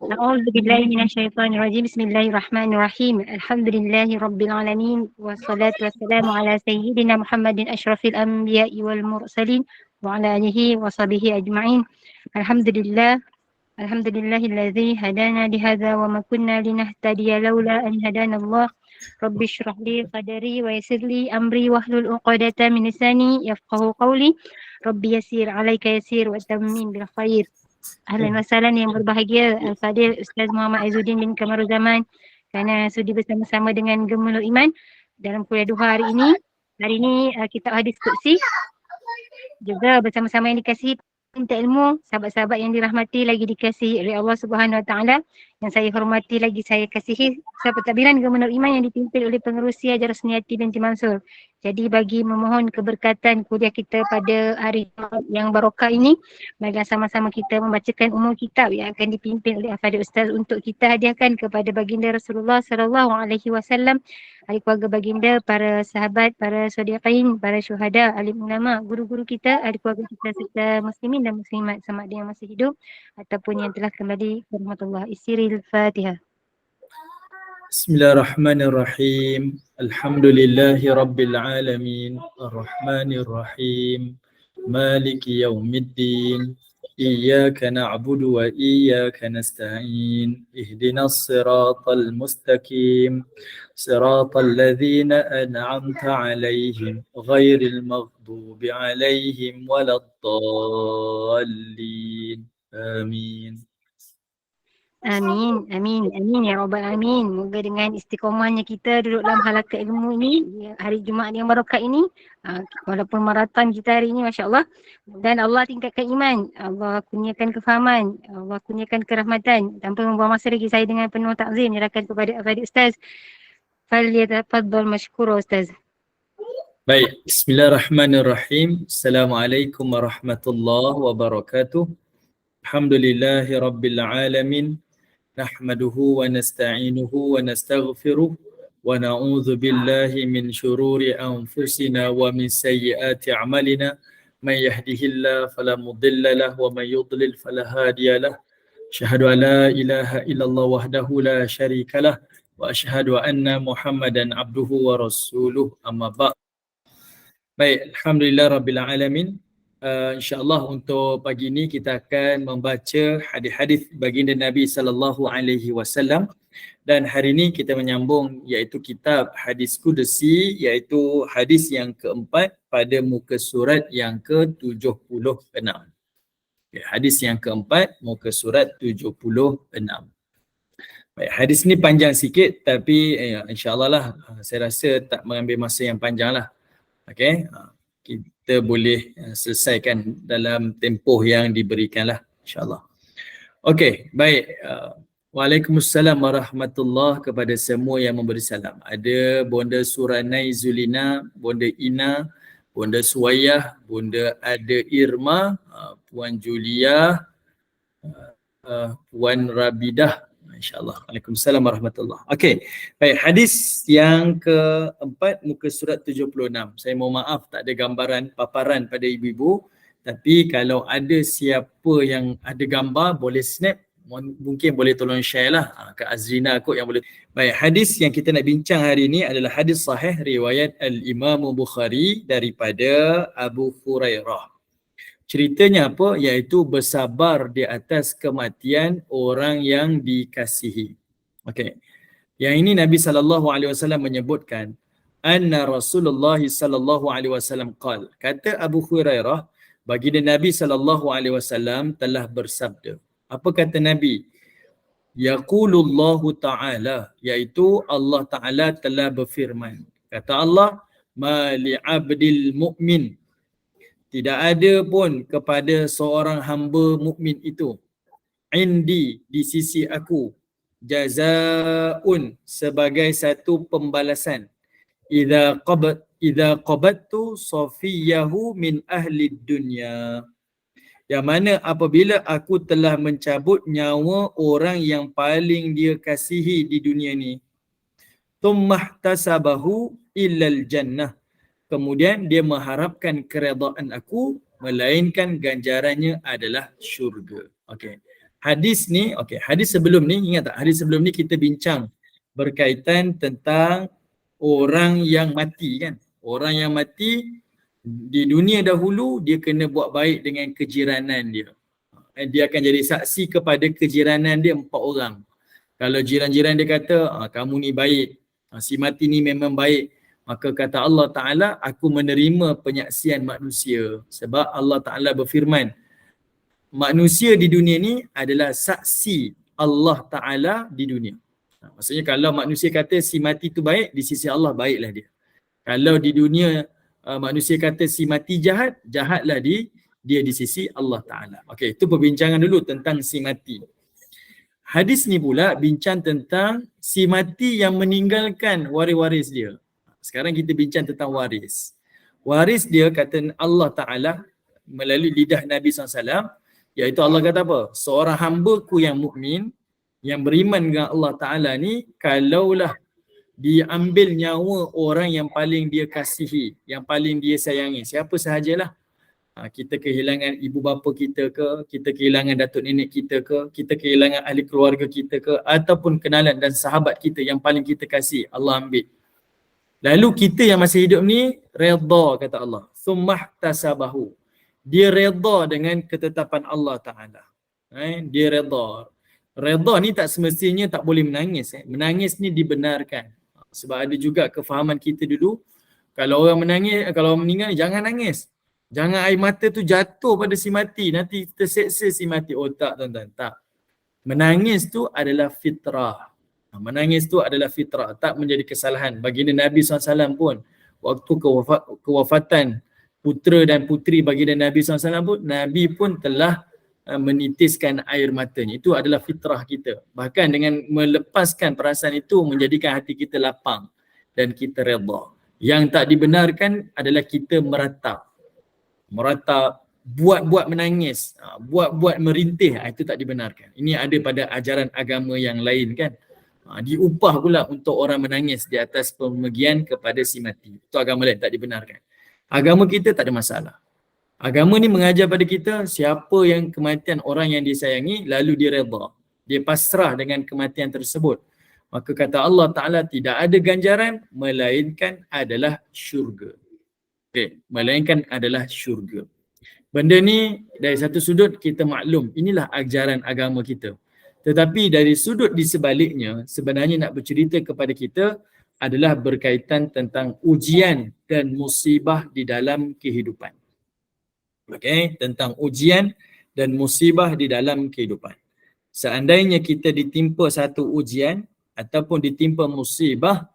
أعوذ بالله من الشيطان الرجيم. بسم الله الرحمن الرحيم. الحمد لله رب العالمين والصلاة والسلام على سيدنا محمد أشرف الأنبياء والمرسلين وعلى آله وصحبه أجمعين. الحمد لله الذي هدانا لهذا وما كنا لنهتدي لولا أن هدانا الله. رب اشرح لي صدري ويسر لي أمري واحلل عقدة من لساني يفقه قولي. رب يسير عليك يسير وتمين بالخير. Ahlan wa sahlan yang berbahagia Al-Fadil Ustaz Muhammad Aizuddin bin Kamaruzaman kerana sudi bersama-sama dengan Gemulung Iman dalam kuliah duha hari ini. Hari ini kita hadis qudsi juga bersama-sama yang dikasihi minta ilmu, sahabat-sahabat yang dirahmati lagi dikasihi oleh Allah Subhanahu Wa Taala, yang saya hormati lagi saya kasihi sahabat takbiran Gemulung Iman yang dipimpin oleh pengerusi Hajar Rosniati binti Mansur. Jadi bagi memohon keberkatan kuliah kita pada hari yang barokah ini, marilah sama-sama kita membacakan umum kitab yang akan dipimpin oleh Al-Fadil Ustaz untuk kita hadiahkan kepada baginda Rasulullah sallallahu alaihi wasallam, ahli keluarga baginda, para sahabat, para shodiqin, para syuhada, alim ulama, guru-guru kita, ahli keluarga kita serta muslimin dan muslimat sama ada yang masih hidup ataupun yang telah kembali ke rahmatullah. Isiril Fatihah. Bismillahirrahmanirrahim. Alhamdulillahi Rabbil Alamin. Ar-Rahmanirrahim. Maliki yawmiddin. Iyyaka na'budu wa iyyaka nasta'in. Ihdinas siratal mustaqim. Siratal ladzina an'amta 'alaihim ghairil maghdubi 'alaihim waladdallin. Amin. Amin, amin, amin ya Rabbal Alamin. Moga dengan istiqomahnya kita duduk dalam halaqah ilmu ini, hari Jumaat yang barokah ini, walaupun maraton kita hari ini, Masya Allah, dan Allah tingkatkan iman, Allah kurniakan kefahaman, Allah kurniakan kerahmatan. Tanpa membuang masa lagi, saya dengan penuh takzim menyerahkan kepada Al-Fadil Ustaz. Falyatafaddal mashkura Ustaz. Baik, bismillahirrahmanirrahim. Assalamualaikum warahmatullahi wabarakatuh. Alhamdulillahi rabbil alamin. Nahmaduhu wa nasta'inuhu wa nastaghfiruh wa na'udzu billahi min syururi anfusina wa min sayyiati a'malina. Man yahdihillahu fala mudilla lahu wa man yudlil fala hadiya lahu. Asyhadu an la ilaha illallah wahdahu la syarika lah wa asyhadu anna Muhammadan abduhu wa rasuluh. Amma ba'd. Baik, alhamdulillah rabbil alamin. InsyaAllah untuk pagi ini kita akan membaca hadis-hadis baginda Nabi sallallahu alaihi wasallam, dan hari ini kita menyambung iaitu kitab hadis qudsi, iaitu hadis yang keempat pada muka surat yang ke-76. Okay, hadis yang keempat muka surat 76. Baik, hadis ni panjang sikit tapi insyaAllah lah saya rasa tak mengambil masa yang panjang lah. Okay, kita boleh selesaikan dalam tempoh yang diberikanlah, insyaAllah. Okey, baik. Waalaikumsalam warahmatullahi kepada semua yang memberi salam. Ada Bonda Suranai Zulina, Bonda Ina, Bonda Suwayah, Bonda Ada Irma, Puan Julia, Puan Rabidah, InsyaAllah. Waalaikumsalam warahmatullahi. Okey, baik, hadis yang keempat muka surat 76. Saya mohon maaf tak ada gambaran paparan pada ibu-ibu, tapi kalau ada siapa yang ada gambar boleh snap, mungkin boleh tolong share lah. Kak Azrina kot yang boleh. Baik, hadis yang kita nak bincang hari ini adalah hadis sahih riwayat Al-Imam Bukhari daripada Abu Hurairah. Ceritanya apa? Iaitu bersabar di atas kematian orang yang dikasihi. Okey. Yang ini Nabi SAW menyebutkan anna Rasulullah SAW qala. Kata Abu Hurairah, baginda Nabi SAW telah bersabda. Apa kata Nabi? Yaqulullahu ta'ala, iaitu Allah Ta'ala telah berfirman. Kata Allah, ma li'abdil mu'min, tidak ada pun kepada seorang hamba mukmin itu di sisi aku jazaun, sebagai satu pembalasan, idza qabattu safiyahu min ahli dunya, yang mana apabila aku telah mencabut nyawa orang yang paling dia kasihi di dunia ni, tummahtasabahu illal jannah, kemudian dia mengharapkan keredaan aku, melainkan ganjarannya adalah syurga. Okey. Hadis ni, okey, hadis sebelum ni, ingat tak? Hadis sebelum ni kita bincang berkaitan tentang orang yang mati kan. Orang yang mati di dunia dahulu dia kena buat baik dengan kejiranan dia. Dia akan jadi saksi kepada kejiranan dia 4 orang. Kalau jiran-jiran dia kata, kamu ni baik, si mati ni memang baik, maka kata Allah Ta'ala, aku menerima penyaksian manusia. Sebab Allah Ta'ala berfirman, manusia di dunia ni adalah saksi Allah Ta'ala di dunia. Maksudnya kalau manusia kata si mati tu baik, di sisi Allah baiklah dia. Kalau di dunia manusia kata si mati jahat, jahatlah dia di sisi Allah Ta'ala. Okey, itu perbincangan dulu tentang si mati. Hadis ni pula bincang tentang si mati yang meninggalkan waris-waris dia. Sekarang kita bincang tentang waris. Waris dia kata Allah Ta'ala melalui lidah Nabi SAW, iaitu Allah kata apa? Seorang hamba-Ku yang mukmin, yang beriman dengan Allah Ta'ala ni, kalaulah diambil nyawa orang yang paling dia kasihi, yang paling dia sayangi, siapa sahajalah, kita kehilangan ibu bapa kita ke, kita kehilangan datuk nenek kita ke, kita kehilangan ahli keluarga kita ke, ataupun kenalan dan sahabat kita yang paling kita kasih, Allah ambil. Lalu kita yang masih hidup ni redha, kata Allah, summah tasabahu, dia redha dengan ketetapan Allah Ta'ala. Dia redha. Redha ni tak semestinya tak boleh menangis. Menangis ni dibenarkan. Sebab ada juga kefahaman kita dulu, kalau orang menangis, kalau orang meninggal, jangan nangis. Jangan air mata tu jatuh pada si mati, nanti terseksa si mati. Oh tak tuan-tuan, tak. Menangis tu adalah fitrah. Menangis tu adalah fitrah, tak menjadi kesalahan. Baginda Nabi SAW pun, waktu kewafatan putera dan puteri baginda Nabi SAW pun, Nabi pun telah menitiskan air matanya. Itu adalah fitrah kita. Bahkan dengan melepaskan perasaan itu, menjadikan hati kita lapang dan kita redha. Yang tak dibenarkan adalah kita meratap, buat-buat menangis, buat-buat merintih, itu tak dibenarkan. Ini ada pada ajaran agama yang lain kan. Diupah pula untuk orang menangis di atas pemergian kepada si mati. Itu agama lain, tak dibenarkan. Agama kita tak ada masalah. Agama ni mengajar pada kita, siapa yang kematian orang yang disayangi, lalu dia redha, dia pasrah dengan kematian tersebut, maka kata Allah Ta'ala, tidak ada ganjaran melainkan adalah syurga. Okay, melainkan adalah syurga. Benda ni dari satu sudut kita maklum, inilah ajaran agama kita. Tetapi dari sudut di sebaliknya, sebenarnya nak bercerita kepada kita adalah berkaitan tentang ujian dan musibah di dalam kehidupan. Okay, tentang ujian dan musibah di dalam kehidupan. Seandainya kita ditimpa satu ujian ataupun ditimpa musibah,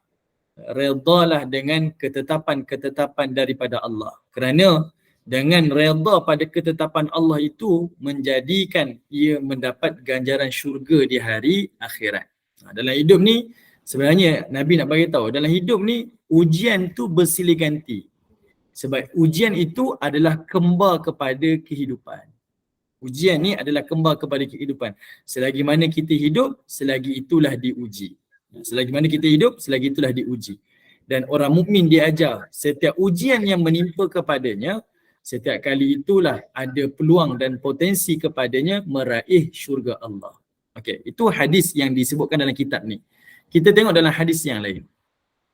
redhalah dengan ketetapan-ketetapan daripada Allah. Kerana dengan redha pada ketetapan Allah itu menjadikan ia mendapat ganjaran syurga di hari akhirat. Dalam hidup ni sebenarnya Nabi nak bagi tahu, dalam hidup ni ujian tu bersilih ganti. Sebab ujian itu adalah kembar kepada kehidupan. Ujian ni adalah kembar kepada kehidupan. Selagi mana kita hidup, selagi itulah diuji. Selagi mana kita hidup, selagi itulah diuji. Dan orang mukmin diajar, setiap ujian yang menimpa kepadanya, setiap kali itulah ada peluang dan potensi kepadanya meraih syurga Allah. Okey, itu hadis yang disebutkan dalam kitab ni. Kita tengok dalam hadis yang lain.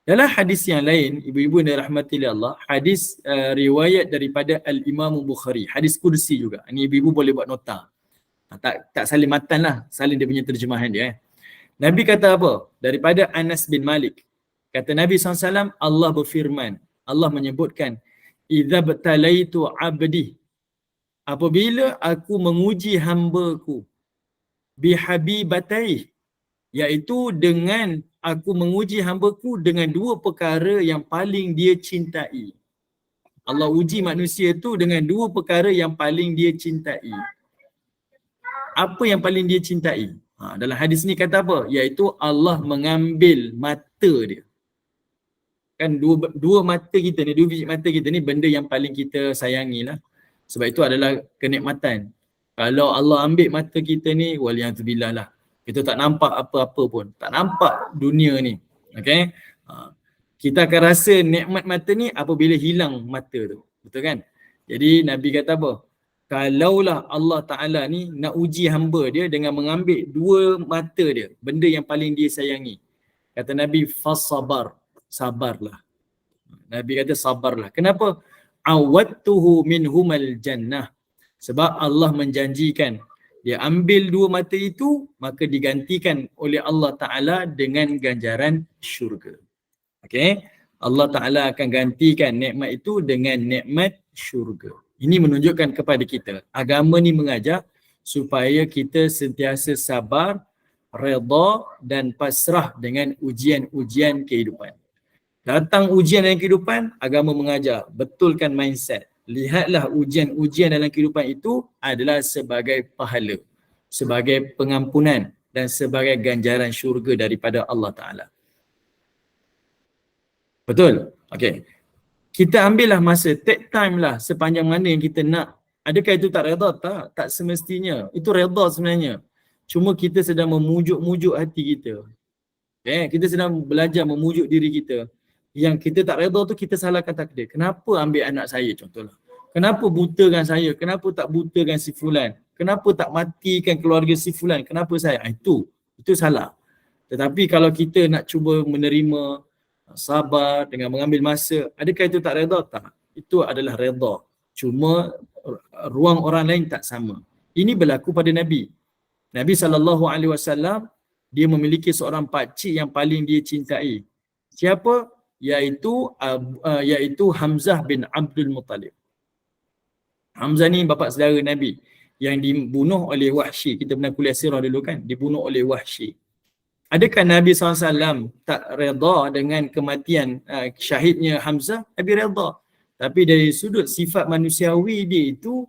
Dalam hadis yang lain, ibu-ibu yang dirahmati oleh Allah, hadis riwayat daripada Al-Imam Bukhari, hadis kursi juga. Ini ibu-ibu boleh buat nota. Tak salin matan lah, salin dia punya terjemahan dia. Nabi kata apa? Daripada Anas bin Malik. Kata Nabi SAW, Allah berfirman, Allah menyebutkan, idza btalaitu abdi, apabila aku menguji hamba-Ku, bihabibatai, iaitu dengan aku menguji hamba-Ku dengan dua perkara yang paling dia cintai. Allah uji manusia tu dengan dua perkara yang paling dia cintai. Apa yang paling dia cintai? Dalam hadis ni kata apa? Iaitu Allah mengambil mata dia. Kan dua mata kita ni, dua biji mata kita ni benda yang paling kita sayangi lah. Sebab itu adalah kenikmatan. Kalau Allah ambil mata kita ni, waliyahzubillah lah. Kita tak nampak apa-apa pun. Tak nampak dunia ni. Okay? Kita akan rasa nikmat mata ni apabila hilang mata tu. Betul kan? Jadi Nabi kata apa? kalaulah Allah Ta'ala ni nak uji hamba dia dengan mengambil dua mata dia, benda yang paling dia sayangi. Kata Nabi, fasabar, sabarlah. Nabi kata sabarlah. Kenapa? Awattuhu minhumal jannah. Sebab Allah menjanjikan dia ambil dua mata itu, maka digantikan oleh Allah Ta'ala dengan ganjaran syurga. Okay? Allah Ta'ala akan gantikan nikmat itu dengan nikmat syurga. Ini menunjukkan kepada kita, agama ni mengajar supaya kita sentiasa sabar, redha dan pasrah dengan ujian-ujian kehidupan. Datang ujian dalam kehidupan, agama mengajar, betulkan mindset. Lihatlah ujian-ujian dalam kehidupan itu adalah sebagai pahala, sebagai pengampunan dan sebagai ganjaran syurga daripada Allah Ta'ala. Betul? Okey. Kita ambillah masa, take time lah sepanjang mana yang kita nak. Adakah itu tak redha? Tak semestinya. Itu redha sebenarnya. Cuma kita sedang memujuk-mujuk hati kita. Okay? Kita sedang belajar memujuk diri kita. Yang kita tak redha tu kita salahkan takdir. Kenapa ambil anak saya contohlah? Kenapa butakan saya? Kenapa tak butakan si fulan? Kenapa tak matikan keluarga si fulan? Kenapa saya? Itu salah. Tetapi kalau kita nak cuba menerima, sabar dengan mengambil masa, adakah itu tak redha? Tak. Itu adalah redha. Cuma ruang orang lain tak sama. Ini berlaku pada Nabi. Nabi SAW, dia memiliki seorang pakcik yang paling dia cintai. Siapa? Iaitu Hamzah bin Abdul Muttalib. Hamzah ni bapa saudara Nabi yang dibunuh oleh Wahsy. Kita pernah kuliah sirah dulu kan? Dibunuh oleh Wahsy. Adakah Nabi SAW tak redha dengan kematian syahidnya Hamzah? Nabi redha. Tapi dari sudut sifat manusiawi dia itu,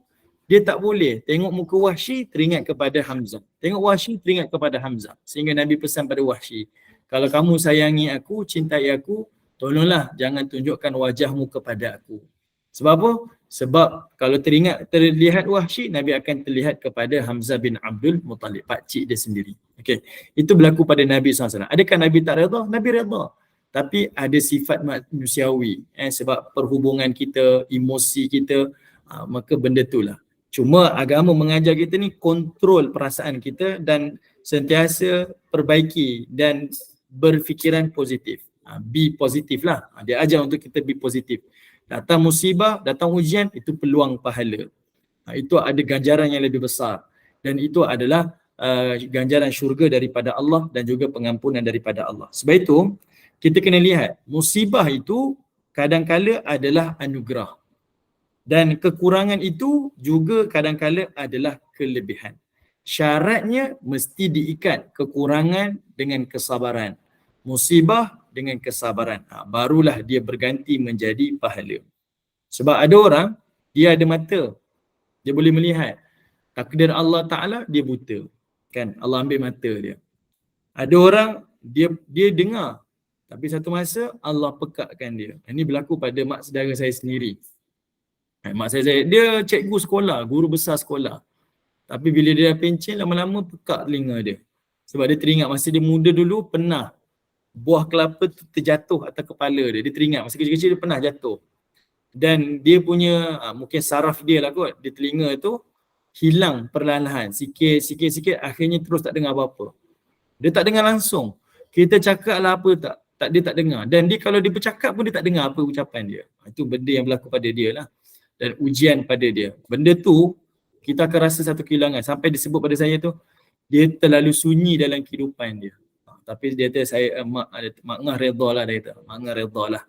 dia tak boleh tengok muka Wahsy teringat kepada Hamzah. Tengok Wahsy teringat kepada Hamzah. Sehingga Nabi pesan pada Wahsy, kalau kamu sayangi aku, cintai aku, tolonglah jangan tunjukkan wajahmu kepada aku. Sebab apa? Sebab kalau terlihat Wahsy, Nabi akan terlihat kepada Hamzah bin Abdul Muttalib, pakcik dia sendiri. Okey. Itu berlaku pada Nabi SAW. Adakah Nabi tak redha? Nabi redha. Tapi ada sifat manusiawi. Sebab perhubungan kita, emosi kita, maka benda itulah. Cuma agama mengajar kita ni kontrol perasaan kita dan sentiasa perbaiki dan berfikiran positif. Be positif lah. Dia ajar untuk kita be positif. Datang musibah, datang ujian, itu peluang pahala. Itu ada ganjaran yang lebih besar. Dan itu adalah ganjaran syurga daripada Allah dan juga pengampunan daripada Allah. Sebab itu, kita kena lihat, musibah itu kadang-kala adalah anugerah. Dan kekurangan itu juga kadang-kala adalah kelebihan. Syaratnya mesti diikat kekurangan dengan kesabaran. Musibah dengan kesabaran. Barulah dia berganti menjadi pahala. Sebab ada orang, dia ada mata. Dia boleh melihat. Takdir Allah Ta'ala, dia buta. Kan? Allah ambil mata dia. Ada orang, dia dengar. Tapi satu masa, Allah pekakkan dia. Ini berlaku pada mak saudara saya sendiri. Mak saya, dia cikgu sekolah, guru besar sekolah. Tapi bila dia dah pencen, lama-lama pekak telinga dia. Sebab dia teringat masa dia muda dulu pernah buah kelapa tu terjatuh atas kepala dia. Dia teringat masa kecil-kecil dia pernah jatuh. Dan dia punya, mungkin saraf dia lah kot, dia telinga tu hilang perlahan-lahan. Sikit-sikit, akhirnya terus tak dengar apa-apa. Dia tak dengar langsung. Kita cakap lah apa dia tak dengar. Dan dia kalau dia bercakap pun dia tak dengar apa ucapan dia. Itu benda yang berlaku pada dia lah. Dan ujian pada dia. Benda tu, kita akan rasa satu kehilangan. Sampai disebut pada saya tu, dia terlalu sunyi dalam kehidupan dia. Tapi dia kata, Mak Ngah redha lah, dia kata. Mak Ngah redha lah.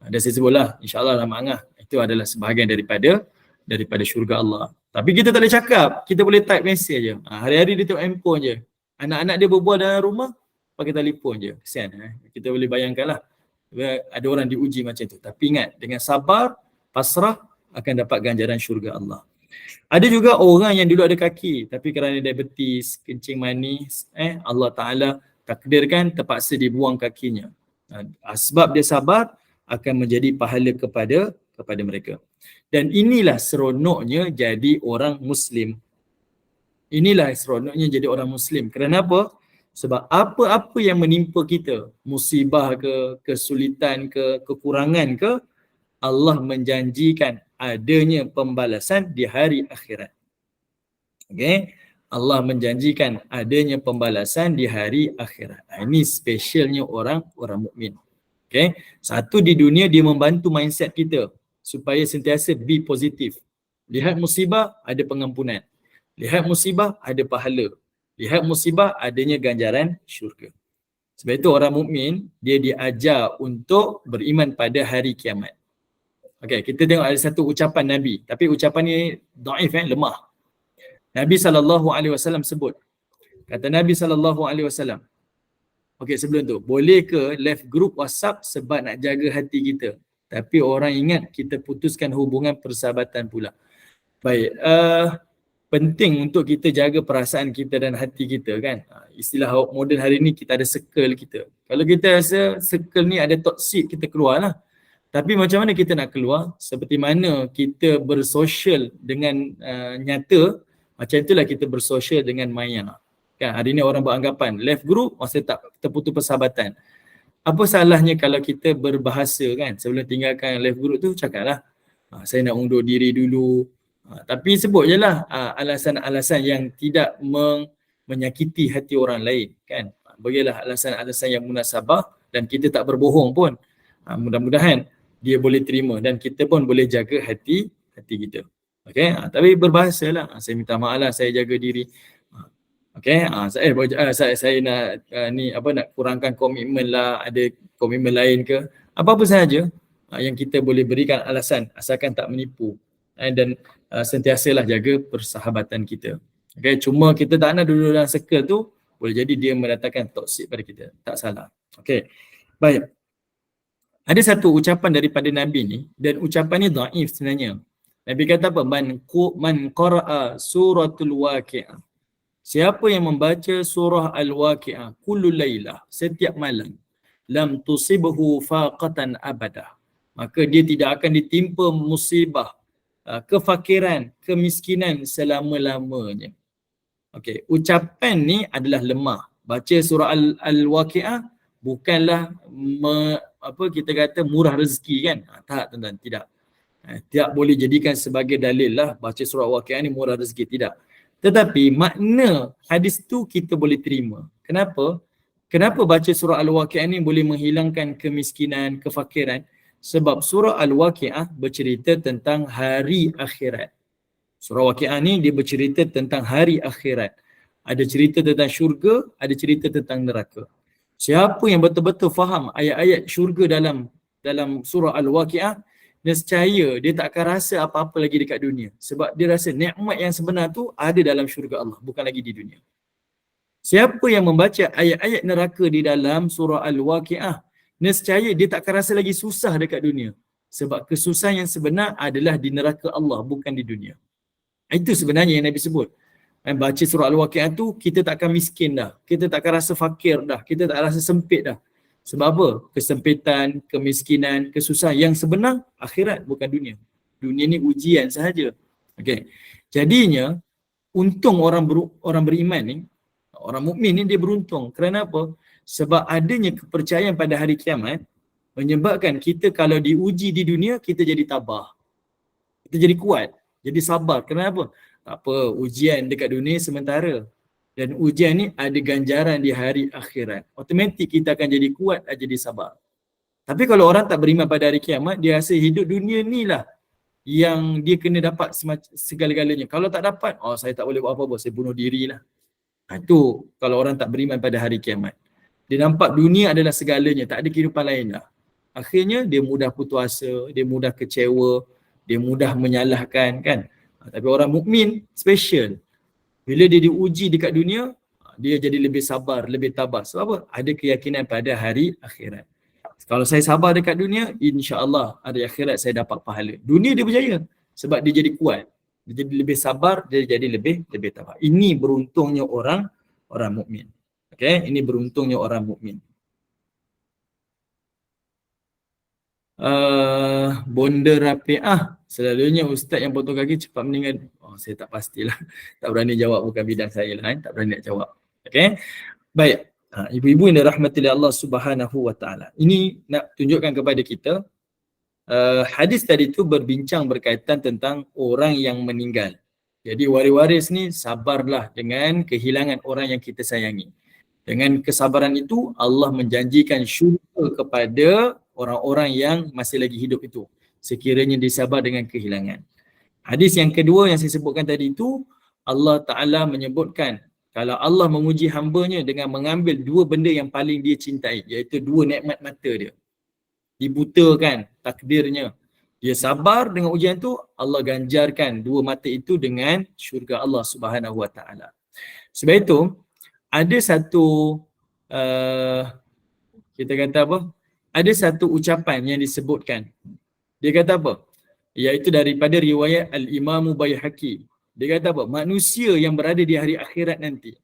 Dan saya sebut lah, insyaAllah lah Mak Ngah. Itu adalah sebahagian daripada syurga Allah. Tapi kita tak boleh cakap. Kita boleh type message je. Hari-hari dia tengok handphone je. Anak-anak dia berbual dalam rumah, pakai telefon je. Kesian. Kita boleh bayangkan lah. Ada orang diuji macam tu. Tapi ingat, dengan sabar, pasrah, akan dapat ganjaran syurga Allah. Ada juga orang yang dulu ada kaki, tapi kerana diabetes, kencing manis, Allah Ta'ala takdirkan terpaksa dibuang kakinya. Sebab dia sabar, akan menjadi pahala kepada mereka. Dan inilah seronoknya jadi orang Muslim. Inilah seronoknya jadi orang Muslim. Kerana apa? Sebab apa-apa yang menimpa kita, musibah ke, kesulitan ke, kekurangan ke, Allah menjanjikan adanya pembalasan di hari akhirat. Okey. Allah menjanjikan adanya pembalasan di hari akhirat. Ini specialnya orang mukmin. Okey. Satu, di dunia dia membantu mindset kita supaya sentiasa be positif. Lihat musibah, ada pengampunan. Lihat musibah, ada pahala. Lihat musibah, adanya ganjaran syurga. Sebab itu orang mukmin dia diajar untuk beriman pada hari kiamat. Okey, kita tengok ada satu ucapan Nabi, tapi ucapan ni dhaif, lemah. Nabi SAW sebut, kata Nabi SAW, okey, sebelum tu, boleh ke left group WhatsApp sebab nak jaga hati kita, tapi orang ingat kita putuskan hubungan persahabatan pula. Baik, penting untuk kita jaga perasaan kita dan hati kita kan. Istilah moden hari ni, kita ada circle kita. Kalau kita rasa circle ni ada toxic, kita keluar lah. Tapi macam mana kita nak keluar? Seperti mana kita bersosial dengan nyata, macam itulah kita bersosial dengan maya. Kan hari ni orang beranggapan left group masa tak terputus persahabatan. Apa salahnya kalau kita berbahasa kan? Sebelum tinggalkan left group tu cakaplah, saya nak undur diri dulu. Tapi sebut je lah alasan-alasan yang tidak menyakiti hati orang lain kan. Bagilah alasan-alasan yang munasabah dan kita tak berbohong pun. Mudah-mudahan dia boleh terima dan kita pun boleh jaga hati kita. Okey, tapi berbahasa lah. Saya minta maaf lah, saya jaga diri. Okey, saya nak nak kurangkan komitmen lah, ada komitmen lain ke, apa-apa sahaja yang kita boleh berikan alasan asalkan tak menipu dan sentiasalah jaga persahabatan kita. Okey, cuma kita tak nak duduk dalam circle tu, boleh jadi dia mendatangkan toksik pada kita. Tak salah. Okey. Baik. Ada satu ucapan daripada Nabi ni dan ucapan ni dhaif sebenarnya. Nabi kata apa? Man qara'a suratul waqi'ah. Siapa yang membaca surah al-waqi'ah kullu lailah, setiap malam, lam tusibhu faqatan abadah. Maka dia tidak akan ditimpa musibah, kefakiran, kemiskinan selama-lamanya. Okey, ucapan ni adalah lemah. Baca surah al-waqi'ah bukanlah kita kata murah rezeki kan. Tak tuan-tuan, tidak. Tidak boleh jadikan sebagai dalil lah baca surah Waqi'ah ni murah rezeki, tidak. Tetapi makna hadis tu kita boleh terima. Kenapa? Kenapa baca surah Al-Waqi'ah ni boleh menghilangkan kemiskinan, kefakiran? Sebab surah Al-Waqi'ah bercerita tentang hari akhirat. Surah Waqi'ah ni dia bercerita tentang hari akhirat. Ada cerita tentang syurga, ada cerita tentang neraka. Siapa yang betul-betul faham ayat-ayat syurga dalam surah Al-Waqi'ah, nescaya dia tak akan rasa apa-apa lagi dekat dunia. Sebab dia rasa nikmat yang sebenar tu ada dalam syurga Allah, bukan lagi di dunia. Siapa yang membaca ayat-ayat neraka di dalam surah Al-Waqi'ah, nescaya dia tak akan rasa lagi susah dekat dunia. Sebab kesusahan yang sebenar adalah di neraka Allah, bukan di dunia. Itu sebenarnya yang Nabi sebut. Baca surah Al-Waqi'ah tu, kita tak akan miskin dah. Kita tak akan rasa fakir dah. Kita tak rasa sempit dah. Sebab apa? Kesempitan, kemiskinan, kesusahan yang sebenar akhirat, bukan dunia. Dunia ni ujian sahaja. Okey. Jadinya untung orang beriman ni, orang mukmin ni dia beruntung. Kerana apa? Sebab adanya kepercayaan pada hari kiamat menyebabkan kita kalau diuji di dunia, kita jadi tabah. Kita jadi kuat, jadi sabar. Kenapa? Tak apa, ujian dekat dunia sementara. Dan ujian ni ada ganjaran di hari akhirat. Automatik kita akan jadi kuat dan jadi sabar. Tapi kalau orang tak beriman pada hari kiamat, dia rasa hidup dunia ni lah yang dia kena dapat segala-galanya. Kalau tak dapat, saya tak boleh buat apa-apa, saya bunuh diri lah. Itu kalau orang tak beriman pada hari kiamat. Dia nampak dunia adalah segalanya, tak ada kehidupan lain lah. Akhirnya dia mudah putus asa, dia mudah kecewa, dia mudah menyalahkan kan. Tapi orang mukmin special. Bila dia diuji dekat dunia, dia jadi lebih sabar, lebih tabah. Sebab apa? Ada keyakinan pada hari akhirat. Kalau saya sabar dekat dunia, insya-Allah hari akhirat saya dapat pahala. Dunia dia berjaya sebab dia jadi kuat. Dia jadi lebih sabar, dia jadi lebih tabah. Ini beruntungnya orang mukmin. Okey, ini beruntungnya orang mukmin. Bonda Rafi'ah, selalunya ustaz yang potong kaki cepat meninggal. Saya tak pastilah. Tak berani jawab, bukan bidang saya lah. Tak berani nak jawab. Okey. Baik. Ibu-ibu yang dirahmati oleh Allah Subhanahu wa taala. Ini nak tunjukkan kepada kita hadis tadi tu berbincang berkaitan tentang orang yang meninggal. Jadi waris-waris ni sabarlah dengan kehilangan orang yang kita sayangi. Dengan kesabaran itu Allah menjanjikan syurga kepada orang-orang yang masih lagi hidup itu sekiranya disabar dengan kehilangan. Hadis yang kedua yang saya sebutkan tadi itu, Allah Ta'ala menyebutkan kalau Allah memuji hamba-Nya dengan mengambil dua benda yang paling dia cintai, iaitu dua nikmat mata dia, dibutakan takdirnya, dia sabar dengan ujian tu, Allah ganjarkan dua mata itu dengan syurga Allah Subhanahu Wa Ta'ala. Sebab itu ada satu kita kata apa? Ada satu ucapan yang disebutkan. Dia kata apa? Iaitu daripada riwayat Al-Imam Baihaqi. Dia kata apa? Manusia yang berada di hari akhirat nanti.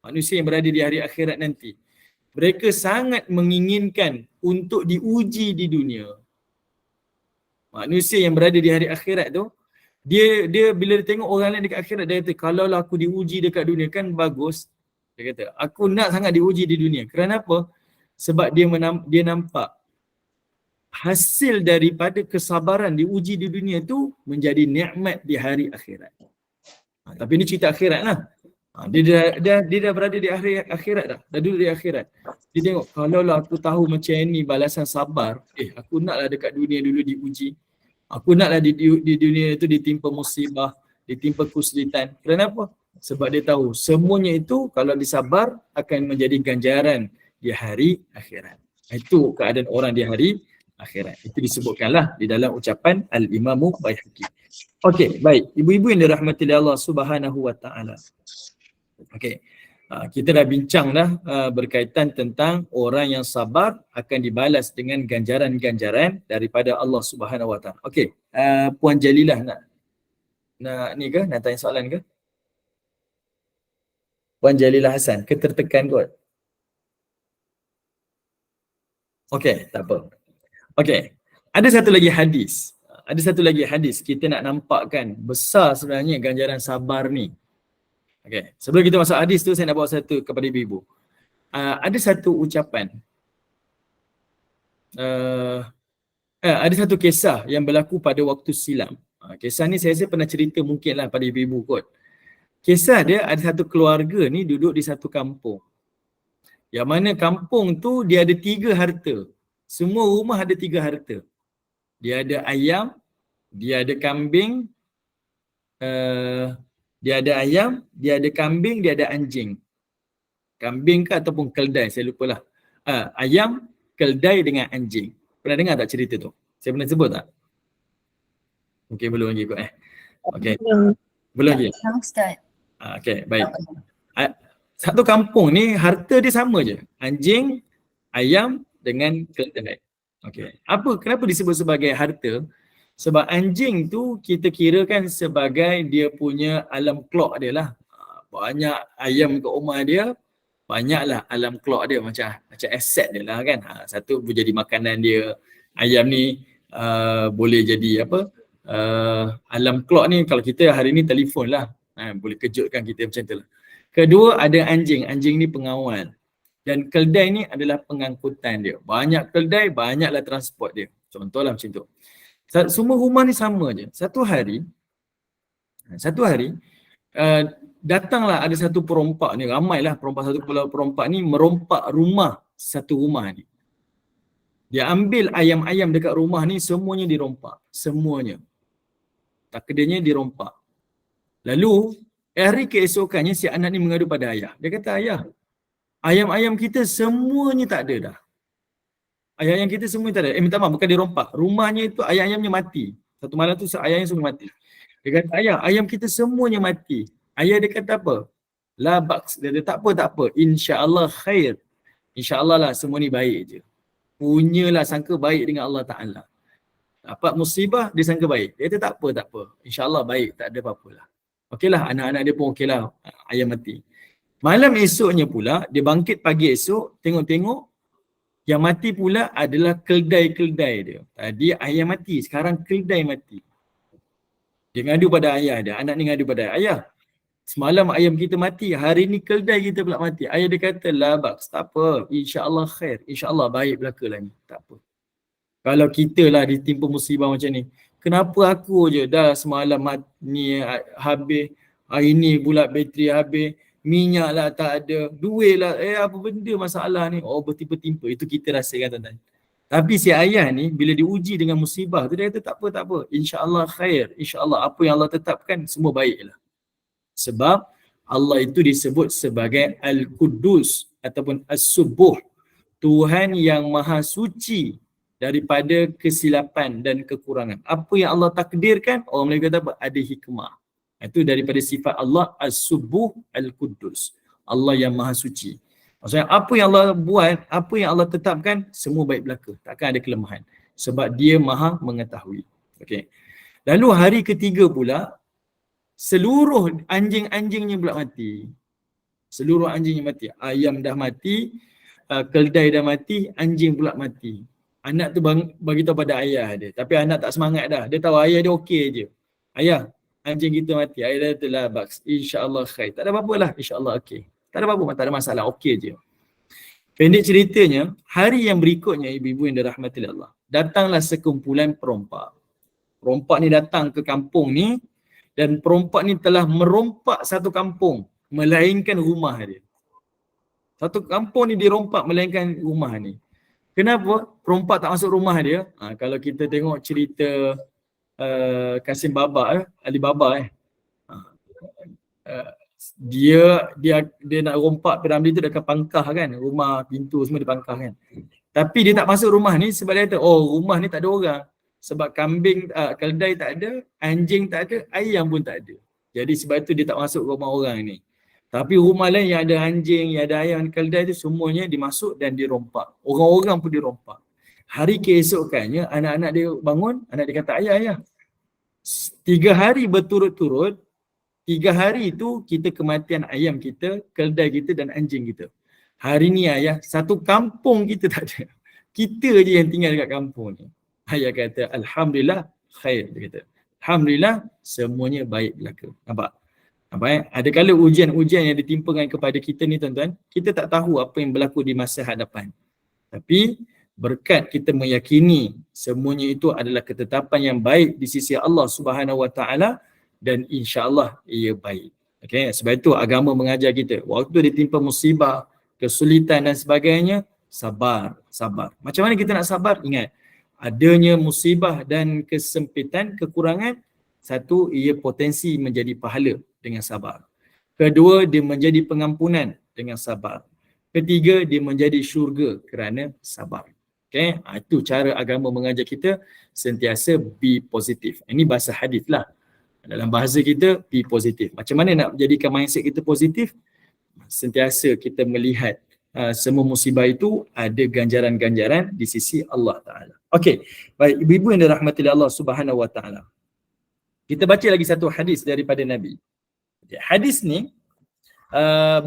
Manusia yang berada di hari akhirat nanti. Mereka sangat menginginkan untuk diuji di dunia. Manusia yang berada di hari akhirat tu, dia bila dia tengok orang lain dekat akhirat, dia kata, kalaulah aku diuji dekat dunia kan bagus. Dia kata, aku nak sangat diuji di dunia. Kerana apa? Sebab dia nampak hasil daripada kesabaran diuji di dunia tu menjadi nikmat di hari akhirat. Tapi ni cerita akhirat lah. Dia dah berada di akhirat dah. Dah duduk di akhirat. Dia tengok, kalaulah aku tahu macam ni balasan sabar, aku naklah dekat dunia dulu diuji. Aku naklah di dunia itu ditimpa musibah, ditimpa kesulitan. Kenapa? Sebab dia tahu semuanya itu kalau disabar akan menjadi ganjaran di hari akhirat. Itu keadaan orang di hari akhirat. Itu disebutkanlah di dalam ucapan Al-Imamu Baihaqi. Okey, baik. Ibu-ibu yang dirahmati Allah Subhanahu Wa Ta'ala. Okey. Kita dah bincang dah berkaitan tentang orang yang sabar akan dibalas dengan ganjaran-ganjaran daripada Allah Subhanahu Wa Ta'ala. Okey, Puan Jalilah nak ni ke? Nak tanya soalan ke? Puan Jalilah Hasan, ke tertekan kot? Okey, tak apa. Okey, ada satu lagi hadis. Kita nak nampakkan besar sebenarnya ganjaran sabar ni. Okey, sebelum kita masuk hadis tu, saya nak bawa satu kepada ibu-ibu. Ada satu ucapan. Ada satu kisah yang berlaku pada waktu silam. Kisah ni saya pernah cerita mungkinlah pada ibu-ibu kot. Kisah dia, ada satu keluarga ni duduk di satu kampung. Yang mana kampung tu dia ada 3 harta. Semua rumah ada 3 harta. Dia ada ayam, dia ada kambing, dia ada kambing, dia ada anjing. Kambing ke ataupun keldai, saya lupalah. Ayam, keldai dengan anjing. Pernah dengar tak cerita tu? Saya pernah sebut tak? Okey, belum lagi kot Okey. Belum lagi? Ustaz. Okey, baik. Satu kampung ni harta dia sama je. Anjing, ayam dengan keldai. Okey. Kenapa disebut sebagai harta? Sebab anjing tu kita kirakan sebagai dia punya alam kelak dia lah. Banyak ayam kat rumah dia, banyaklah alam kelak dia, macam aset dia lah kan. Satu boleh jadi makanan dia. Ayam ni boleh jadi alam kelak ni, kalau kita hari ni telefon lah. Boleh kejutkan kita macam tu lah. Kedua ada anjing. Anjing ni pengawal. Dan keldai ni adalah pengangkutan dia. Banyak keldai, banyaklah transport dia. Contohlah macam tu. Semua rumah ni sama je. Satu hari datanglah ada satu perompak ni, ramailah perompak ni merompak satu rumah ni. Dia ambil ayam-ayam dekat rumah ni, semuanya dirompak. Semuanya. Takdirnya dirompak. Lalu hari keesokannya si anak ni mengadu pada ayah. Dia kata, ayah, ayam-ayam kita semuanya tak ada dah. Ayam-ayam kita semuanya tak ada. Minta maaf, bukan dirompak. Rumahnya itu ayam-ayamnya mati. Satu malam tu ayamnya semua mati. Dia kata, ayah, ayam kita semuanya mati. Ayah dia kata apa? La baks. Dia kata, tak apa. InsyaAllah khair. InsyaAllah lah semua ni baik je. Punyalah sangka baik dengan Allah Ta'ala. Dapat musibah, dia sangka baik. Dia kata, tak apa. InsyaAllah baik, tak ada apa-apalah. Okeylah, anak-anak dia pun okeylah, ayam mati. Malam esoknya pula, dia bangkit pagi esok, tengok-tengok, yang mati pula adalah keldai-keldai dia. Tadi ayam mati, sekarang keldai mati. Dia ngadu pada ayah dia, anak ni ngadu pada ayah. Semalam ayam kita mati, hari ni keldai kita pula mati. Ayah dia kata, la baks, tak apa, insya-Allah khair, insya-Allah baik belakalah ni, tak apa. Kalau kita lah ditimpa musibah macam ni, Kenapa aku je dah semalam ni habis, hari ni pula bateri habis, minyak lah tak ada, duit lah, apa benda masalah ni? Oh, bertimpa-timpa. Itu kita rasakan tuan-tuan. Tapi si ayah ni bila diuji dengan musibah tu, dia kata tak apa. InsyaAllah khair. InsyaAllah apa yang Allah tetapkan semua baiklah. Sebab Allah itu disebut sebagai Al-Quddus ataupun As-Subuh. Tuhan yang maha suci daripada kesilapan dan kekurangan. Apa yang Allah takdirkan, orang Melayu kata apa? Ada hikmah. Itu daripada sifat Allah As-Subuh Al-Quddus. Allah yang maha suci. Maksudnya apa yang Allah buat, apa yang Allah tetapkan, semua baik belaka. Takkan ada kelemahan. Sebab dia maha mengetahui. Okay. Lalu hari ketiga pula, seluruh anjing-anjingnya pula mati. Seluruh anjingnya mati. Ayam dah mati, keldai dah mati, anjing pula mati. Anak tu bagi tahu pada ayah dia. Tapi anak tak semangat dah. Dia tahu ayah dia okey je. Ayah, anjing kita mati. Ayah dia kata lah, baks, insya-Allah khair. Tak ada apa-apa lah, insya-Allah okey. Tak ada apa-apa, tak ada masalah, okey je. Pendek ceritanya, hari yang berikutnya ibu-ibu yang dirahmati Allah, datanglah sekumpulan perompak. Perompak ni datang ke kampung ni dan perompak ni telah merompak satu kampung melainkan rumah dia. Satu kampung ni dirompak melainkan rumah ni. Kenapa perompak tak masuk rumah dia? Kalau kita tengok cerita Kasim Baba, Ali Baba dia nak rompak Piramli tu dekat pangkah kan, rumah pintu semua dipangkah kan. Tapi dia tak masuk rumah ni sebab dia kata, oh rumah ni tak ada orang. Sebab kambing, keldai tak ada, anjing tak ada, ayam pun tak ada. Jadi sebab itu dia tak masuk rumah orang ni. Tapi rumah lain yang ada anjing, yang ada ayam, keldai tu semuanya dimasuk dan dirompak. Orang-orang pun dirompak. Hari keesokannya anak-anak dia bangun, anak dia kata, ayah. 3 hari berturut-turut, 3 hari itu kita kematian ayam kita, keldai kita dan anjing kita. Hari ni ayah, satu kampung kita tak ada. Kita je yang tinggal dekat kampung ni. Ayah kata, Alhamdulillah khair. Dia kata, Alhamdulillah semuanya baik belaka. Nampak? Ada kala ujian-ujian yang ditimpakan kepada kita ni tuan-tuan, kita tak tahu apa yang berlaku di masa hadapan. Tapi berkat kita meyakini semuanya itu adalah ketetapan yang baik di sisi Allah Subhanahu Wa Taala dan insya-Allah ia baik. Okey, sebab itu agama mengajar kita waktu ditimpa musibah, kesulitan dan sebagainya, sabar. Macam mana kita nak sabar? Ingat, adanya musibah dan kesempitan, kekurangan, satu, ia potensi menjadi pahala dengan sabar. Kedua, dia menjadi pengampunan dengan sabar. Ketiga, dia menjadi syurga kerana sabar. Okay? Itu cara agama mengajar kita sentiasa be positif. Ini bahasa hadis lah. Dalam bahasa kita, be positif. Macam mana nak menjadikan mindset kita positif? Sentiasa kita melihat semua musibah itu ada ganjaran-ganjaran di sisi Allah Ta'ala. Okey, baik ibu-ibu yang dirahmati Allah Subhanahu Wa Ta'ala. Kita baca lagi satu hadis daripada Nabi. Hadis ni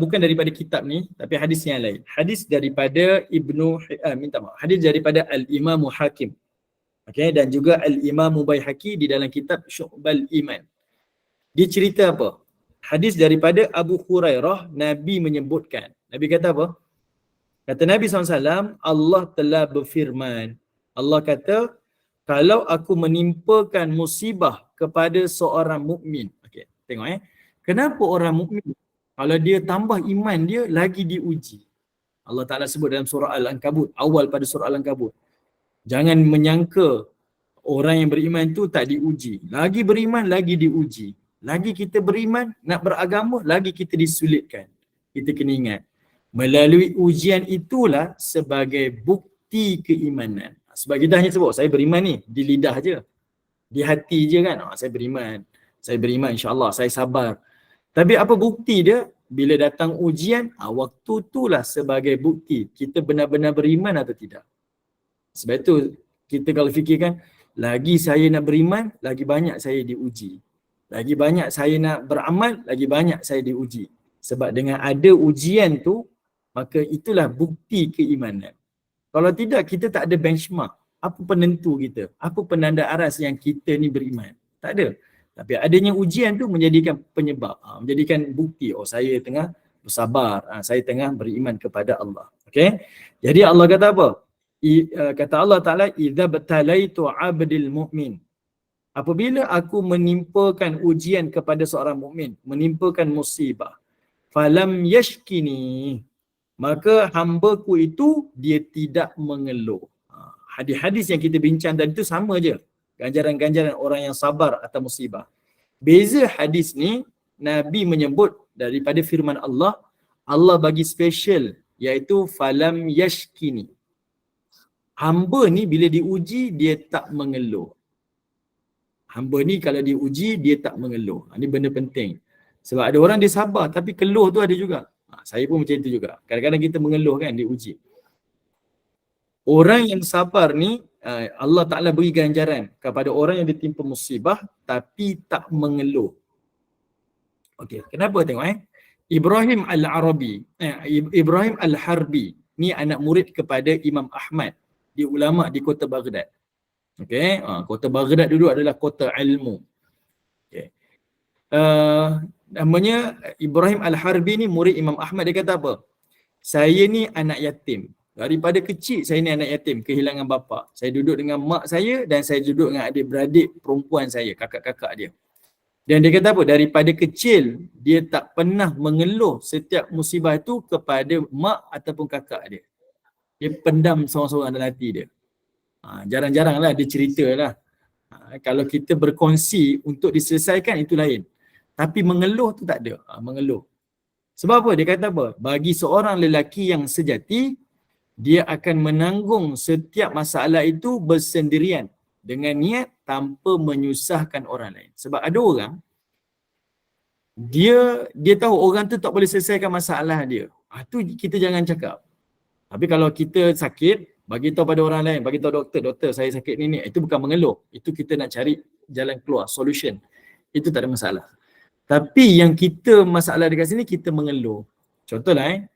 bukan daripada kitab ni, tapi hadis yang lain. Hadis daripada hadis daripada Al-Imam Hakim. Okay, dan juga Al-Imam Baihaqi di dalam kitab Syu'bal Iman. Dia cerita apa? Hadis daripada Abu Hurairah, Nabi menyebutkan. Nabi kata apa? Kata Nabi SAW, Allah telah berfirman. Allah kata, kalau aku menimpakan musibah kepada seorang mukmin. Okey, tengok kenapa orang mukmin kalau dia tambah iman dia lagi diuji. Allah Taala sebut dalam surah Al-Ankabut, awal pada surah Al-Ankabut. Jangan menyangka orang yang beriman tu tak diuji. Lagi beriman lagi diuji. Lagi kita beriman nak beragama lagi kita disulitkan. Kita kena ingat, melalui ujian itulah sebagai bukti keimanan. Sebab kita hanya sebut saya beriman ni di lidah je, di hati je kan, saya beriman insya-Allah, saya sabar. Tapi apa bukti dia? Bila datang ujian, waktu itulah sebagai bukti kita benar-benar beriman atau tidak. Sebab itu kita kalau fikirkan, lagi saya nak beriman, lagi banyak saya diuji. Lagi banyak saya nak beramal, lagi banyak saya diuji. Sebab dengan ada ujian tu, maka itulah bukti keimanan. Kalau tidak, kita tak ada benchmark. Apa penentu kita? Apa penanda aras yang kita ni beriman? Tak ada. Tapi adanya ujian tu menjadikan penyebab, menjadikan bukti, oh saya tengah bersabar, saya tengah beriman kepada Allah. Okay? Jadi Allah kata apa? Kata Allah Ta'ala, idza batalaitu 'abdil mu'min. Apabila aku menimpakan ujian kepada seorang mukmin, menimpakan musibah, falam yashkini, maka hambaku itu dia tidak mengeluh. Hadis-hadis yang kita bincang tadi itu sama je. Ganjaran-ganjaran orang yang sabar atas musibah. Beza hadis ni, Nabi menyebut daripada firman Allah, Allah bagi special, iaitu falam yashkini. Hamba ni bila diuji, dia tak mengeluh. Hamba ni kalau diuji, dia tak mengeluh. Ini benda penting. Sebab ada orang dia sabar, tapi keluh tu ada juga. Saya pun macam itu juga. Kadang-kadang kita mengeluh kan, diuji. Orang yang sabar ni, Allah Ta'ala beri ganjaran kepada orang yang ditimpa musibah, tapi tak mengeluh. Okey, kenapa tengok Ibrahim Al-Arabi, Ibrahim Al-Harbi, ni anak murid kepada Imam Ahmad, di ulama di kota Baghdad. Okey, kota Baghdad dulu adalah kota ilmu. Okey. Namanya Ibrahim Al-Harbi ni murid Imam Ahmad, dia kata apa? Saya ni anak yatim. Daripada kecil saya ni anak yatim, kehilangan bapa. Saya duduk dengan mak saya dan saya duduk dengan adik-beradik perempuan saya, kakak-kakak dia. Dan dia kata apa? Daripada kecil dia tak pernah mengeluh setiap musibah itu kepada mak ataupun kakak dia. Dia pendam seorang-seorang dalam hati dia. Jarang-jarang lah dia cerita lah. Kalau kita berkongsi untuk diselesaikan itu lain. Tapi mengeluh tu tak ada. Mengeluh. Sebab apa? Dia kata apa? Bagi seorang lelaki yang sejati, dia akan menanggung setiap masalah itu bersendirian dengan niat tanpa menyusahkan orang lain. Sebab ada orang, dia tahu orang tu tak boleh selesaikan masalah dia. Tu kita jangan cakap. Tapi kalau kita sakit, bagi tahu pada orang lain, bagi tahu doktor saya sakit ni, itu bukan mengeluh. Itu kita nak cari jalan keluar, solution. Itu tak ada masalah. Tapi yang kita masalah dekat sini, kita mengeluh. Contohlah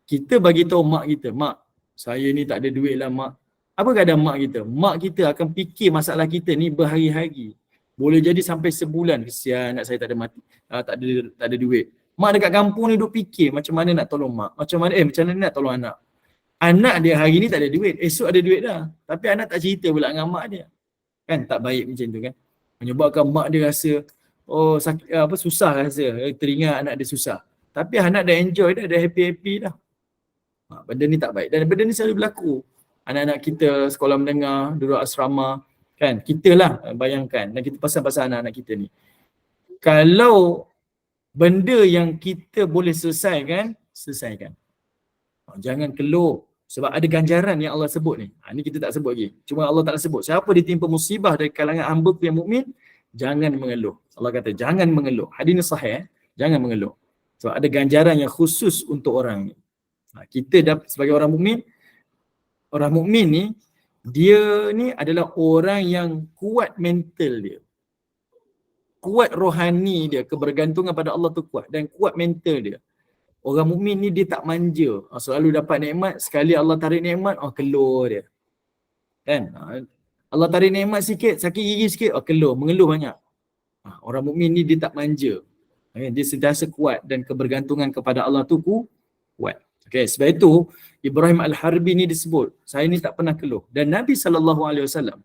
kita bagi tahu mak kita, mak, saya ni tak ada duit lah mak. Apa keadaan mak kita? Mak kita akan fikir masalah kita ni berhari-hari. Boleh jadi sampai sebulan, kesian anak saya tak ada mati, tak ada duit. Mak dekat kampung ni duk fikir macam mana nak tolong mak. Macam mana nak tolong anak. Anak dia hari ni tak ada duit, esok ada duit dah. Tapi anak tak cerita pula dengan mak dia. Kan tak baik macam tu kan. Menyebabkan mak dia rasa sakit, susah rasa, teringat anak dia susah. Tapi anak dah enjoy dah happy-happy dah. Benda ni tak baik. Dan benda ni selalu berlaku. Anak-anak kita sekolah menengah, duduk asrama, kan? Kita lah bayangkan. Dan kita pasal-pasal anak-anak kita ni. Kalau benda yang kita boleh selesaikan, selesaikan. Jangan keluh. Sebab ada ganjaran yang Allah sebut ni. Ni kita tak sebut lagi. Cuma Allah tak sebut. Siapa ditimpa musibah dari kalangan hamba yang mukmin, jangan mengeluh. Allah kata jangan mengeluh. Hadis ni sahih. Jangan mengeluh. Sebab ada ganjaran yang khusus untuk orang ni. Kita sebagai orang mukmin ni, dia ni adalah orang yang kuat mental dia. Kuat rohani dia, kebergantungan pada Allah tu kuat dan kuat mental dia. Orang mukmin ni dia tak manja. Selalu dapat nikmat, sekali Allah tarik nikmat, keluh dia. Kan? Allah tarik nikmat sikit, sakit gigi sikit, keluh, mengeluh banyak. Orang mukmin ni dia tak manja. Dia sentiasa kuat dan kebergantungan kepada Allah tu kuat. Okay, sebab itu Ibrahim Al-Harbi ni disebut, saya ni tak pernah keluh. Dan Nabi SAW,